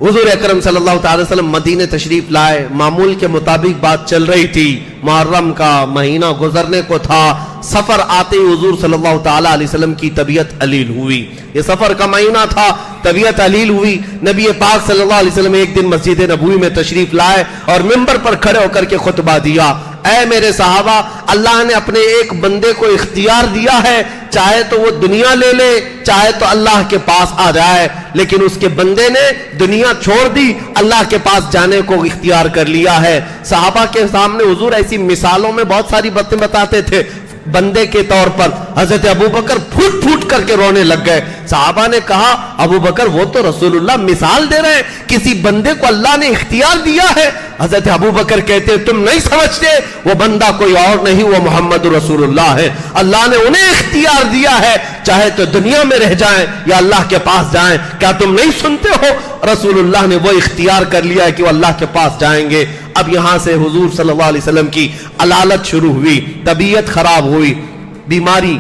حضور اکرم صلی اللہ تعالی وسلم مدینہ تشریف لائے، معمول کے مطابق بات چل رہی تھی، محرم کا مہینہ گزرنے کو تھا، سفر آتے ہی حضور صلی اللہ تعالی علیہ وسلم کی طبیعت علیل ہوئی۔ یہ سفر کا مہینہ تھا، طبیعت علیل ہوئی۔ نبی پاک صلی اللہ علیہ وسلم ایک دن مسجد نبوی میں تشریف لائے اور منبر پر کھڑے ہو کر کے خطبہ دیا، اے میرے صحابہ اللہ نے اپنے ایک بندے کو اختیار دیا ہے، چاہے تو وہ دنیا لے لے چاہے تو اللہ کے پاس آ جائے، لیکن اس کے بندے نے دنیا چھوڑ دی، اللہ کے پاس جانے کو اختیار کر لیا ہے۔ صحابہ کے سامنے حضور ایسی مثالوں میں بہت ساری باتیں بتاتے تھے، بندے کے طور پر حضرت ابو بکر پھوٹ پھوٹ کر کے رونے لگ گئے۔ صحابہ نے کہا ابو بکر وہ تو رسول اللہ مثال دے رہے ہیں، کسی بندے کو اللہ نے اختیار دیا ہے۔ حضرت ابو بکر کہتے ہیں تم نہیں سمجھتے، وہ بندہ کوئی اور نہیں، وہ محمد رسول اللہ ہے، اللہ نے انہیں اختیار دیا ہے، چاہے تو دنیا میں رہ جائیں یا اللہ کے پاس جائیں۔ کیا تم نہیں سنتے ہو رسول اللہ نے وہ اختیار کر لیا ہے کہ وہ اللہ کے پاس جائیں گے۔ اب یہاں سے حضور صلی اللہ علیہ وسلم کی علالت شروع ہوئی، طبیعت خراب ہوئی، بیماری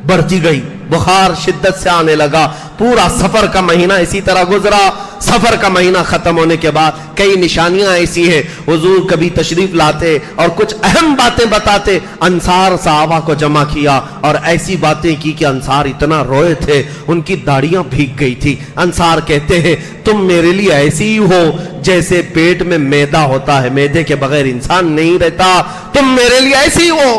بڑھتی گئی، بخار شدت سے آنے لگا۔ پورا سفر کا مہینہ اسی طرح گزرا۔ سفر کا مہینہ ختم ہونے کے بعد کئی نشانیاں ایسی ہیں، حضور کبھی تشریف لاتے اور کچھ اہم باتیں بتاتے، انصار صحابہ کو جمع کیا اور ایسی باتیں کی کہ انصار اتنا روئے تھے ان کی داڑیاں بھیگ گئی تھی۔ انصار کہتے ہیں تم میرے لیے ایسی ہی ہو جیسے پیٹ میں میدا ہوتا ہے، میدے کے بغیر انسان نہیں رہتا، تم میرے لیے ایسی ہو۔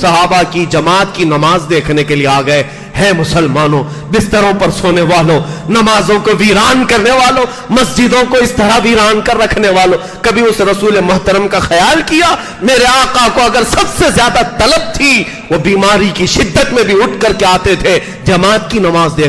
صحابہ کی جماعت کی نماز دیکھنے کے لیے آ گئے. ہے مسلمانوں، بستروں پر سونے والوں، نمازوں کو ویران کرنے والوں، مسجدوں کو اس طرح ویران کر رکھنے والوں، کبھی اس رسول محترم کا خیال کیا؟ میرے آقا کو اگر سب سے زیادہ طلب تھی، وہ بیماری کی شدت میں بھی اٹھ کر کے آتے تھے جماعت کی نماز دیکھ